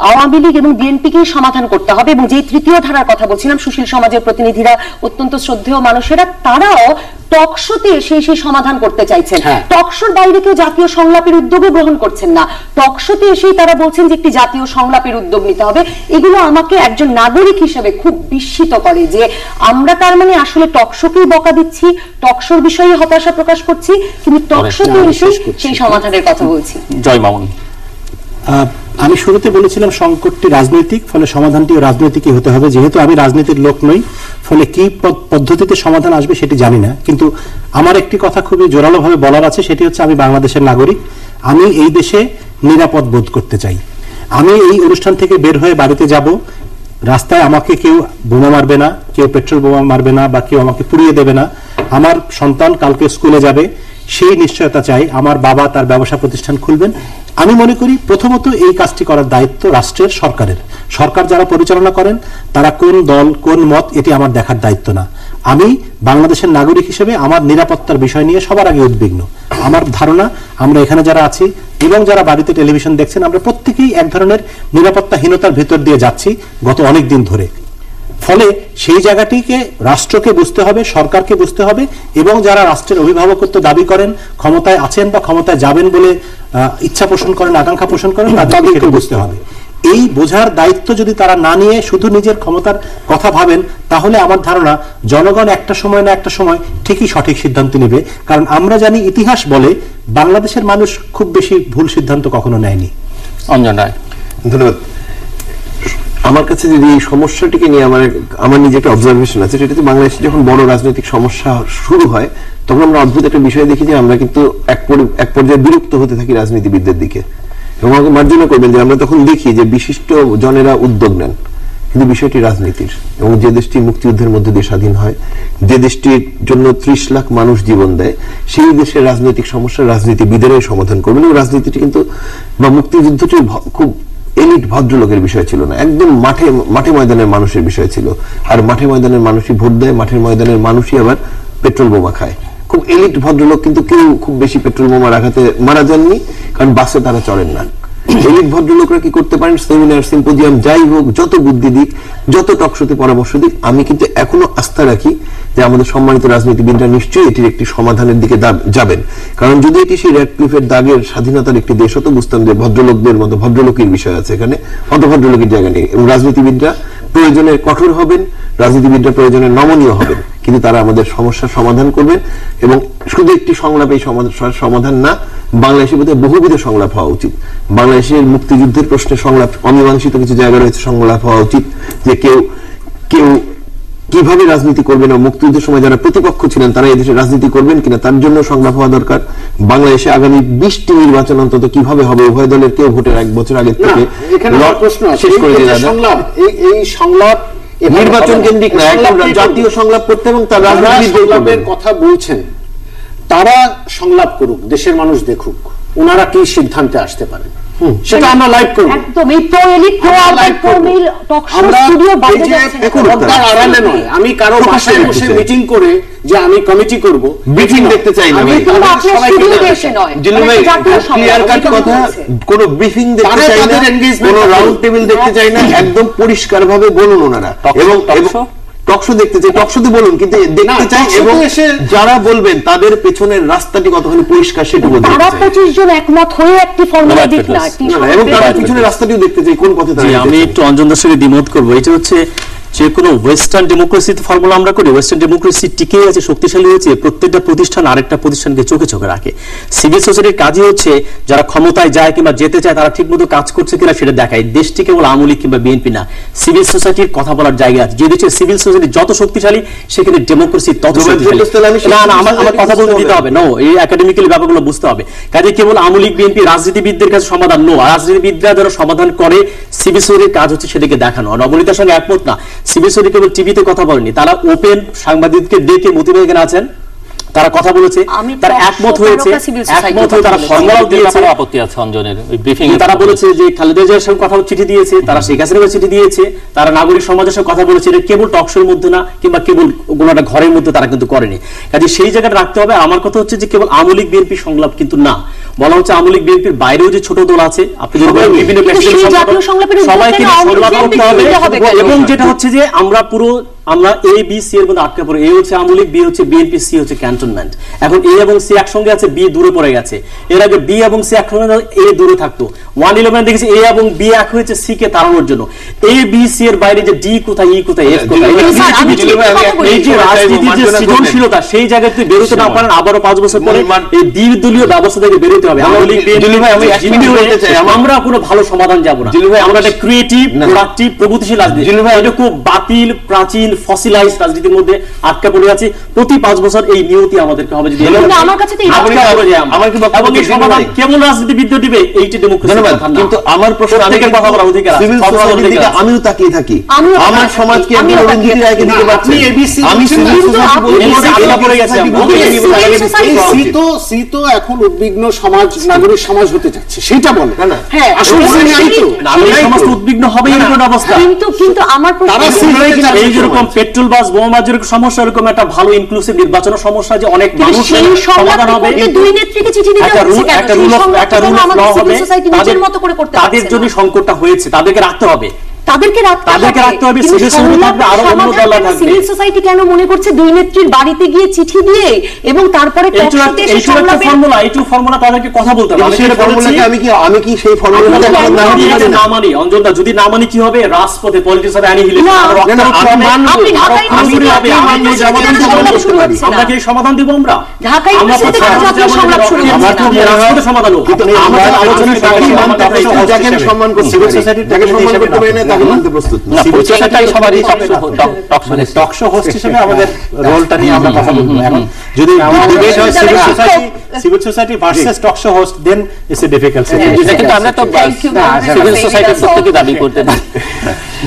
Speaker 6: আওয়ামী লীগ এবং বিএনপিকেই সমাধান করতে হবে, এবং যে তৃতীয় ধারার কথা বলছিলাম সুশীল সমাজের প্রতিনিধিরা, অত্যন্ত শ্রদ্ধেয় মানুষেরা, তারাও টকশোতে এসে সেই সমাধান করতে চাইছেন। টকশোর বাইরে কেউ জাতীয় সংলাপের উদ্যোগও গ্রহণ করছেন না, টকশোতে এসেই তারা বলছেন যে একটি জাতীয় সংলাপের উদ্যোগ নিতে হবে। এগুলো আমাকে একজন নাগরিক হিসেবে খুব বিস্মিত করে যে আমরা তার মানে আসলে টকশোকেই বকা দিচ্ছি, টকশোর বিষয়ে হতাশা প্রকাশ করছি, কিন্তু টকশোতে এসে সেই সমাধানের কথা বলছি।
Speaker 1: জয় মামুন।
Speaker 4: আমি শুরুতে বলেছিলাম সংকটটি রাজনৈতিক, ফলে সমাধানটিও রাজনৈতিকই হতে হবে। যেহেতু আমি রাজনীতির লোক নই, ফলে কি পদ্ধতিতে সমাধান আসবে সেটি জানি না, কিন্তু আমার একটি কথা খুবই জোরালোভাবে বলার আছে, সেটি হচ্ছে আমি বাংলাদেশের নাগরিক, আমি এই দেশে নিরাপদ বোধ করতে চাই। আমি এই অনুষ্ঠান থেকে বের হয়ে বাড়িতে যাব, রাস্তায় আমাকে কেউ বোমা মারবে না, কেউ পেট্রোল বোমা মারবে না, বা কেউ আমাকে পুড়িয়ে দেবে না, আমার সন্তান কালকে স্কুলে যাবে সেই নিশ্চয়তা চাই, আমার বাবা তার ব্যবসা প্রতিষ্ঠান খুলবেন। আমি মনে করি প্রথমত এই কাজটি করার দায়িত্ব রাষ্ট্রের, সরকারের। সরকার যারা পরিচালনা করেন তারা কোন দল কোন মত এটি আমার দেখার দায়িত্ব না। আমি বাংলাদেশের নাগরিক হিসেবে আমার নিরাপত্তার বিষয় নিয়ে সবার আগে উদ্বিগ্ন। আমার ধারণা আমরা এখানে যারা আছি এবং যারা বাড়িতে টেলিভিশন দেখছেন, আমরা প্রত্যেকেই এক ধরনের নিরাপত্তাহীনতার ভেতর দিয়ে যাচ্ছি গত অনেক দিন ধরে। ফলে সেই জায়গাটিকে রাষ্ট্রকে বুঝতে হবে, সরকারকে বুঝতে হবে, এবং যারা রাষ্ট্রের অভিভাবকত্ব দাবি করেন, ক্ষমতায় আছেন বা ক্ষমতায় যাবেন বলে ইচ্ছা পোষণ করেন, আকাঙ্ক্ষা পোষণ করেন, তাদেরকে বুঝতে হবে। এই বোঝার দায়িত্ব যদি তারা না নিয়ে শুধু নিজের ক্ষমতার কথা ভাবেন, তাহলে আমার ধারণা জনগণ একটা সময় না একটা সময় ঠিকই সঠিক সিদ্ধান্ত নেবে। কারণ আমরা জানি, ইতিহাস বলে বাংলাদেশের মানুষ খুব বেশি ভুল সিদ্ধান্ত কখনো নেয়নি।
Speaker 1: অঞ্জন রায়।
Speaker 5: ধন্যবাদ। আমার কাছে যদি এই সমস্যাটিকে নিয়ে আমার নিজে একটা অবজারভেশন আছে, সেটা হচ্ছে বাংলাদেশে যখন বড় রাজনৈতিক সমস্যা শুরু হয় তখন আমরা অদ্ভুত একটা বিষয় দেখি যে আমরা কিন্তু এক পর্যায়ে বিরক্ত হতে থাকি রাজনীতিবিদদের দিকে, এবং আমাকে মার্জনা করবেন যে আমরা তখন দেখি যে বিশিষ্ট জনেরা উদ্যোগ নেন, কিন্তু বিষয়টি রাজনীতির। এবং যে দেশটি মুক্তিযুদ্ধের মধ্যে দিয়ে স্বাধীন হয়, যে দেশটির জন্য 30 লাখ মানুষ জীবন দেয়, সেই দেশের রাজনৈতিক সমস্যা রাজনীতিবিদেরাই সমাধান করবেন। এবং রাজনীতিটি কিন্তু বা মুক্তিযুদ্ধটি খুব এলিট ভদ্রলোকের বিষয় ছিল না, একদম মাঠে ময়দানের মানুষের বিষয় ছিল। আর মাঠে ময়দানের মানুষই ভোট দেয়, মাঠের ময়দানের মানুষই আবার পেট্রোল বোমা খায়। খুব এলিট ভদ্রলোক কিন্তু কেউ খুব বেশি পেট্রোল বোমার আঘাতে মারা যাননি, কারণ বাসে তারা চড়েন না। এলিট ভদ্রলোকরা কি করতে পারেন, সেমিনার সিম্পোজিয়াম যাই হোক, যত বুদ্ধি দিক, যত টকশোতে পরামর্শ দিক, আমি কিন্তু এখনো আস্থা রাখি যে আমাদের সম্মানিত রাজনীতিবিদরা নিশ্চয়ই এটির একটি সমাধানের দিকে যাবেন। কারণ যদি এটি সেই রেডক্লিফের দাগের স্বাধীনতার একটি দেশ হতো, বুঝতাম যে ভদ্রলোকদের মতো ভদ্রলোকের বিষয় আছে এখানে, অত ভদ্রলোকের জায়গা নেই। এবং রাজনীতিবিদরা প্রয়োজনে কঠোর হবেন, রাজনীতিবিদরা প্রয়োজনে নমনীয় হবেন, কিন্তু তারা আমাদের সমস্যার সমাধান করবেন। এবং শুধু একটি সংলাপে এই সমাধান না, বাংলাদেশের মধ্যে বহুবিধ সংলাপ হওয়া উচিত। বাংলাদেশের মুক্তিযুদ্ধের প্রশ্নে সংলাপ, অমীমাংসিত কিছু জায়গা রয়েছে, সংলাপ হওয়া উচিত যে কেউ কিভাবে রাজনীতি করবেন, মুক্তিযুদ্ধের সময় যারা প্রতিপক্ষ ছিলেন তারা এদেশে রাজনীতি করবেন কিনা তার জন্য সংলাপ হওয়া দরকার। বাংলাদেশে আগামী 20টি নির্বাচন অন্তত কিভাবে হবে, উভয় দলের কেউ ভোটের 1 বছর আগে থেকে শেষ করে দিয়ে
Speaker 7: এই সংলাপ
Speaker 5: নির্বাচন কেন্দ্রিক না, একটা জাতীয় সংলাপ করতে, এবং তার রাজনীতির
Speaker 7: কথা বলছেন, তারা সংলাপ করুক, দেশের মানুষ দেখুক ওনারা কি সিদ্ধান্তে আসতে পারেন, সেটা আমরা লাইভ করব।
Speaker 6: একদম এই তো এলিট প্রো আউটলাইন প্রমিল টক শো স্টুডিও বাইরে যাচ্ছে
Speaker 7: পর্দার আড়ালে নয়, আমি কারো বাসায় বসে মিটিং করে যে আমি কমিটি করব,
Speaker 5: ব্রিফিং দেখতে চাই না, ক্লিয়ার কাট কথা, কোন ব্রিফিং দেখতে চাই না, কোন রাউন্ড টেবিল দেখতে চাই না, একদম পরিষ্কার ভাবে বলুন ওনারা। এবং টকশো দেখতে চাই, টকশোতে বলুন, কিন্তু দেখতে চাই এবং যারা বলবেন তাদের পেছনের রাস্তাটি কতখানি পরিষ্কার সেটুকু দেখতে চাই।
Speaker 6: তারা 25 জন একমত হয়ে একটি ফর্মুলা দিক না,
Speaker 5: এবং তাদের পিছনের রাস্তাটিও দেখতে চাই কোন পথে তারা।
Speaker 3: আমি একটু অঞ্জন দাসের সাথে দ্বিমত করব। এটা হচ্ছে যে কোনো ওয়েস্টার্ন ডেমোক্রেসিতে ফর্মুলা আমরা করি, ওয়েস্টার্ন ডেমোক্রেসি টিকে আছে, শক্তিশালী হয়েছে, প্রত্যেকটা প্রতিষ্ঠান আরেকটা প্রতিষ্ঠানকে চোখে চোখে রাখে। সিভিল সোসাইটির কাজই হচ্ছে যারা ক্ষমতায় যায় কিংবা যেতে চায় তারা ঠিকমতো কাজ করছে কিনা সেটা দেখায়। দেশটি কেবল আওয়ামী লীগ কিংবা বিএনপি না, সিভিল সোসাইটির কথা বলার জায়গা আছে। যে দেশের সিভিল সোসাইটি যত শক্তিশালী সেখানে ডেমোক্রেসি তত শক্তিশালী। না না, আমার কথা বলতে দিতে হবে, নো, এই একাডেমিক্যালি ব্যাপারগুলো বুঝতে হবে। কাজে কেবল আওয়ামী লীগ বিএনপি রাজনীতিবিদদের কাছে সমাধান নো, রাজনীতিবিদরা যারা সমাধান করে সিভিল সোসাইটির কাজ হচ্ছে সেটাকে দেখানো। নবনীতার সঙ্গে একমত না, সিভিল সোসাইটি কেবল টিভিতে কথা বলেনি, তারা ওপেন সাংবাদিককে ডেকে মোটিভেট এখানে আছেন, তারা কথা বলেছে, তারা একমত হয়েছে, একমত হয়ে তারা ফর্মুলা দিয়েছে।
Speaker 1: আপত্তি আছে অঞ্জনের ওই ব্রিফিং এ,
Speaker 3: তারা বলেছে যে খালেদা জিয়ার সঙ্গে কথা চিঠি দিয়েছে, তারা শেখ হাসিনার চিঠি দিয়েছে, তারা নাগরিক সমাজের সঙ্গে কথা বলেছে। এটা কেবল টকশোর মধ্যে না কিংবা কেবল কোনো একটা ঘরের মধ্যে তারা কিন্তু করেনি। কাজে সেই জায়গাটা রাখতে হবে। আমার কথা হচ্ছে যে কেবল আওয়ামী লীগ বিএনপি সংলাপ কিন্তু না, বলা হচ্ছে আওয়ামী লীগ বিএনপির বাইরেও যে ছোট দল আছে, আপনি যদি বিভিন্ন সবাইকে সংলাপ করতে হবে। এবং যেটা হচ্ছে যে আমরা পুরো আমরা এ বি সি এর মধ্যে আটকে পড়ে, এ হচ্ছে আওয়ামী লীগ, বি হচ্ছে বিএনপি, সি হচ্ছে ক্যান্টনমেন্ট। এখন এ এবং সি একসঙ্গে আছে, বি দূরে পড়ে গেছে। এর আগে বি এবং সি একসঙ্গে, এ দূরে থাকতো। 111 দেখেছি এ এবং বি এক হয়েছে সি কে তাড়ানোর জন্য। এ বি সি এর বাইরে যে ডি কোথায়, ই কোথায়, এফ কোথায়, এই যে রাজনীতির যে সৃজনশীলতা সেই জায়গা থেকে বেরোতে না পারেন, আবারও 5 বছর পরে এই দ্বিদলীয় ব্যবস্থা থেকে বেরোতে হবে। আওয়ামী লীগ আমরা কোনো ভালো সমাধান যাব না, আমরা একটা ক্রিয়েটিভ প্রোডাক্টিভ প্রগতিশীল রাজনীতি, এটা খুব বাতিল প্রাচীন ফসিলাইজ রাজনীতির মধ্যে আটকা পড়ে আছে। প্রতি 5 বছর এই নিয়তি আমাদেরকে হবে। যদি
Speaker 6: আমার কাছে
Speaker 3: কেমন রাজনীতিবিদ দিবে এইটা ডেমোক্রেসি।
Speaker 5: কিন্তু আমার প্রশ্ন,
Speaker 3: কথা বলার অধিকার আছে,
Speaker 5: আমিও তাকিয়ে থাকি, আমার সমাজকে আমি রবীন্দ্র রায়কে দিতে পারছি, আমি
Speaker 7: সি তো এখন উদ্বিগ্ন সমাজ, নাগরিক সমাজ হতে যাচ্ছে, সেটা বলে না।
Speaker 6: হ্যাঁ,
Speaker 3: আসলে সমাজ উদ্বিগ্ন হবে এরকম অবস্থা।
Speaker 6: কিন্তু আমার প্রশ্ন,
Speaker 3: এই যেরকম পেট্রোল বাস বোমা যেরকম সমস্যা, এরকম একটা ভালো ইনক্লুসিভ নির্বাচনের সমস্যা যে অনেক মানুষ সমাধান হবে।
Speaker 6: দুই নেত্রীকে চিঠি দিতে হচ্ছে,
Speaker 3: একটা রুল অফ ল হবে, তাদের জন্য সংকটটা হয়েছে, তাদেরকে রাখতে হবে, তাদেরকে রাখতে হবে।
Speaker 6: সিভিল সোসাইটি কেন মনে করছে দুই নেত্রীর বাড়িতে গিয়ে চিঠি দিয়ে এবং তারপরে
Speaker 3: ফর্মুলা তাদেরকে কথা বলতে হবে।
Speaker 5: আমি কি সেই ফর্মুলাটা
Speaker 3: না মানি, অঞ্জনদা যদি না মানি কি হবে, রাজপথে পলিটিক্স হবে, আমরা কি সমাধান দিব? আমরা সমাধান
Speaker 5: সম্মান করছি, প্রস্তুত না।
Speaker 4: টকশো হোস্ট হিসেবে আমাদের রোলটা নিয়ে আমরা কথা বলবো। এখন যদি ডিবেট হয় civil society versus talk show host, then it's a difficult situation.
Speaker 1: কিন্তু আমরা তো সিভিল সোসাইটির সত্যি দাবি করতে পারি।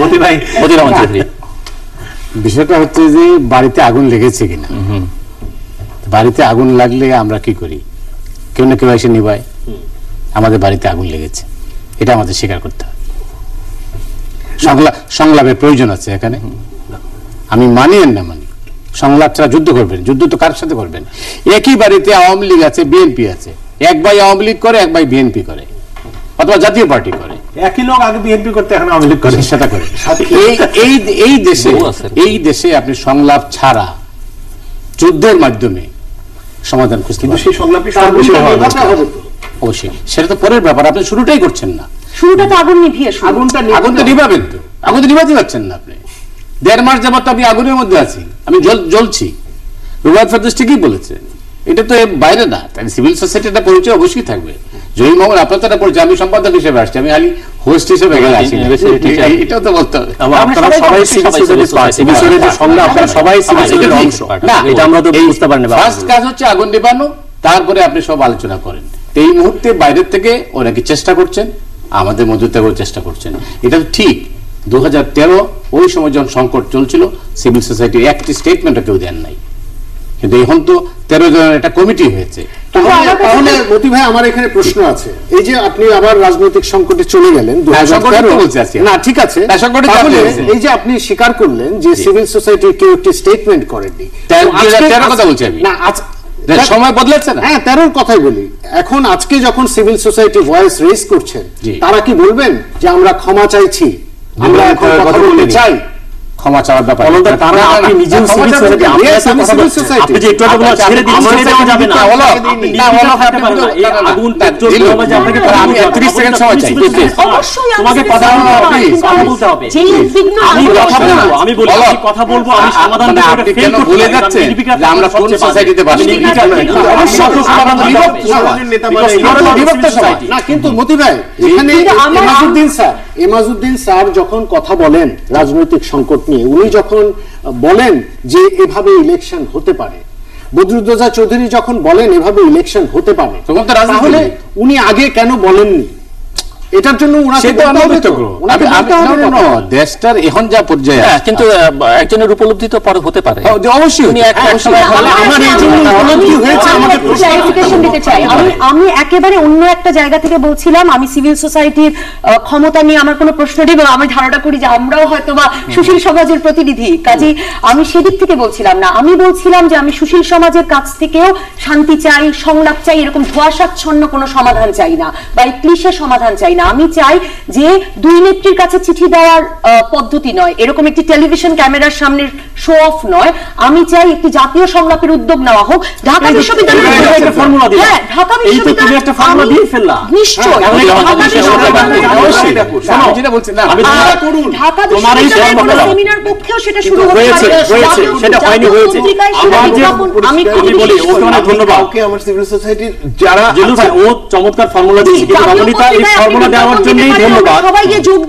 Speaker 4: মতি ভাই,
Speaker 2: বিষয়টা হচ্ছে যে বাড়িতে আগুন লেগেছে কিনা। বাড়িতে আগুন লাগলে আমরা কি করি? কেউ না কেউ এসে নিভায়। আমাদের বাড়িতে আগুন লেগেছে, এটা আমাদের স্বীকার করতে হবে। সংলাপের প্রয়োজন আছে এখানে, আমি মানি আর না মানি, সংলাপ ছাড়া যুদ্ধ করবেন? যুদ্ধ তো কার সাথে করবেন? একই বাড়িতে আওয়ামী লীগ আছে, বিএনপি আছে, এক ভাই আওয়ামী লীগ করে, এক ভাই বিএনপি করে, অথবা জাতীয় পার্টি করে।
Speaker 4: একই লোক আগে বিএনপি করতে এখন আওয়ামী লীগ করে,
Speaker 2: সেটা করে। এই দেশে আপনি সংলাপ ছাড়া যুদ্ধের মাধ্যমে সমাধান খুঁজতে পারেন।
Speaker 5: সেই সংলাপই সর্বশেষ হবে।
Speaker 2: অবশ্যই সেটা তো পরের ব্যাপার, আপনি শুরুটাই করছেন না।
Speaker 6: শুরুটা তো আগুন নিভিয়ে শুরু।
Speaker 2: আগুন তো নিভাবেন, তো আগুন তো নিভাতে পারছেন না আপনি। 1.5 মাস যাবত আমি আগুনের মধ্যে আছি, আমি জ্বলছি। রুবায়েত ফেরদৌস ঠিকই বলেছে, এটা তো বাইরে না, তাই সিভিল সোসাইটিটা পরিচয় অবশ্যই থাকবে। জহির মোহাম্মদ আপনার তো পরিচয়, আমি সম্পাদক হিসেবে আসছি, আমি খালি হোস্ট হিসেবে গেলে আসি, এটাও তো বলতে হবে।
Speaker 3: আপনারা সবাই সিভিল সোসাইটির সঙ্গে, আপনারা সবাই সিভিল সোসাইটির অংশ, না এটা আমরা তো বুঝতে পারি না।
Speaker 2: ফার্স্ট কাজ হচ্ছে আগুন নেভানো, তারপরে আপনি সব আলোচনা করেন। এই মুহূর্তে বাইরের থেকে ওরা কি চেষ্টা করছেন, আমাদের মধ্যে থেকেও চেষ্টা করছেন, এটা তো ঠিক। 2013 ওই সময় যখন সংকট চলছিল, সিভিল সোসাইটির একটি স্টেটমেন্টও কেউ দেন নাই, কিন্তু এখন তো 13 জনের একটা কমিটি হয়েছে।
Speaker 7: তাহলে মতি ভাই, আমার এখানে প্রশ্ন আছে। এই যে আপনি আবার রাজনৈতিক সংকটে চলে গেলেন 2013, না ঠিক আছে, তাহলে এই যে আপনি স্বীকার করলেন যে সিভিল সোসাইটির কেউ একটি স্টেটমেন্ট করেননি,
Speaker 2: 2013 কথা বলছি আমি,
Speaker 7: না
Speaker 2: সময় বদলাচ্ছে না।
Speaker 7: হ্যাঁ, 13 কথাই বলি। এখন আজকে যখন সিভিল সোসাইটি ভয়েস রেজ করছেন, তারা কি বলবেন যে আমরা ক্ষমা চাইছি, আমরা এখন কথা বলতে চাই?
Speaker 2: ক্ষমা চাওয়ার ব্যাপার
Speaker 3: আপনি নিজেও সিভিল সোসাইটি, আপনি যে একটু বলা ছেড়ে দিন, ছেড়ে দেওয়া যাবে না, আগুন পেট্রোল যে আপনাকে
Speaker 2: আমি 30 সেকেন্ড সময় চাই,
Speaker 6: অবশ্যই
Speaker 3: তোমাকে কথা বলতে হবে। আমি বলি কথা বলবো, আমি সমাধান
Speaker 2: আপনি কেন ভুলে যাচ্ছেন যে আমরা কোন সোসাইটিতে বাস করি?
Speaker 7: না কিন্তু মতি ভাই, এখানে এমাজউদ্দিন স্যার যখন কথা বলেন রাজনৈতিক সংকট নিয়ে, উনি যখন বলেন যে এভাবে ইলেকশন হতে পারে, বদরুদ্দোজা চৌধুরী যখন বলেন এভাবে ইলেকশন হতে পারে, তাহলে উনি আগে কেন বলেননি? এটার জন্য
Speaker 2: দেশটার এখন যা পর্যায়ে,
Speaker 1: কিন্তু একজনের উপলব্ধি তো পরে হতে পারে,
Speaker 2: অবশ্যই।
Speaker 6: আমি একেবারে অন্য একটা জায়গা থেকে বলছিলাম, আমি সিভিল সোসাইটির ক্ষমতা নিয়ে আমার কোনো প্রশ্ন নেই, আমি ধারণা করি যে আমরাও হয়তো বা সুশীল সমাজের প্রতিনিধি, কাজে আমি সেদিক থেকে বলছিলাম না। আমি বলছিলাম যে আমি সুশীল সমাজের কাছ থেকেও শান্তি চাই, সংলাপ চাই, এরকম ধোঁয়াশাচ্ছন্ন কোনো সমাধান চাই না, বা এই ক্লিশে সমাধান চাই না। আমি চাই যে দুই নেত্রীর কাছে চিঠি দেওয়ার পদ্ধতি নয়, এরকম একটি টেলিভিশন ক্যামেরার সামনে শো অফ নয়, আমি চাই একটি জাতীয় সংলাপের উদ্যোগ নেওয়া হোক। ঢাকা বিশ্ববিদ্যালয় একটা ফর্মুলা দিল, হ্যাঁ ঢাকা বিশ্ববিদ্যালয় একটা ফর্মুলা দিয়ে ফেললাম, নিশ্চয়ই ঢাকা বিশ্ববিদ্যালয়ের সেমিনার পক্ষেও সেটা শুরু হয়েছে,
Speaker 3: সেটা হয়নি, হয়েছে।
Speaker 6: আমি
Speaker 3: বলি ওকে অনেক ধন্যবাদ,
Speaker 5: ওকে আমার সিভিল সোসাইটির যারা
Speaker 3: ও চমৎকার ফর্মুলা দিয়েছে, এই ফর্মুলা দেওয়ার জন্যই ধন্যবাদ,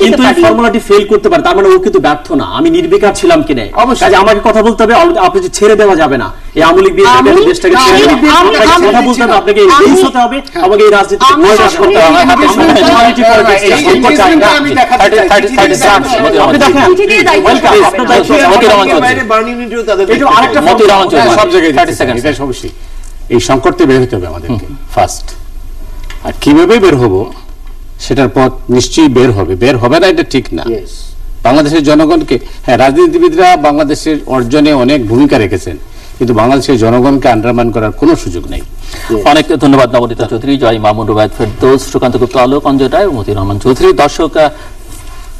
Speaker 3: কিন্তু এই ফর্মুলাটি ফেল করতে পারে, তার মানে ও কিন্তু ব্যর্থ না। আমি নির্বিকার ছিলাম কিনা, কাজে আমাকে কথা বলতে হবে, আপনি যে ছেড়ে দেওয়া যাবে না, এই আমলিক দিয়ে দেশটাকে কথা বলতে হবে, আপনাকে এই হতে হবে, আমাকে এই রাজনীতি প্রকাশ করতে হবে।
Speaker 2: এই সংকট থেকে বের হতে হবে আমাদেরকে ফার্স্ট, আর কিভাবে বের হবো সেটার পথ নিশ্চয়ই বের হবে না এটা ঠিক না। বাংলাদেশের জনগণকে, হ্যাঁ রাজনীতিবিদরা বাংলাদেশের অর্জনে অনেক ভূমিকা রেখেছেন, কিন্তু বাংলাদেশের জনগণকে আন্ডারমাইন করার কোনো সুযোগ নেই।
Speaker 1: অনেক ধন্যবাদ নবনীতা চৌধুরী, জয় মামুন, রুবায়েত ফেরদৌস, সুকান্ত গুপ্ত, আলোক, অঞ্জয় রায় ও মতিউর রহমান চৌধুরী। দর্শক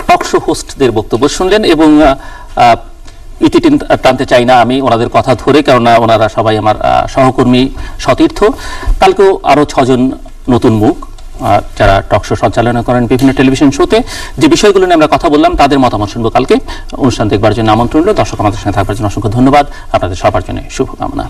Speaker 1: টকশো হোস্টদের বক্তব্য শুনলেন এবং ইতি টানতে চাই না আমি ওনাদের কথা ধরে, কেননা ওনারা সবাই আমার সহকর্মী, সতীর্থ। কালকেও আরো 6 জন নতুন মুখ যারা টকশো সঞ্চালনা করেন বিভিন্ন টেলিভিশন শোতে, যে বিষয়গুলো নিয়ে আমরা কথা বললাম তাদের মতামত শুনবো কালকে। অনুষ্ঠান দেখবার জন্য আমন্ত্রণ রইল। দর্শক আমাদের সঙ্গে থাকবার জন্য অসংখ্য ধন্যবাদ, আপনাদের সবার জন্য শুভকামনা।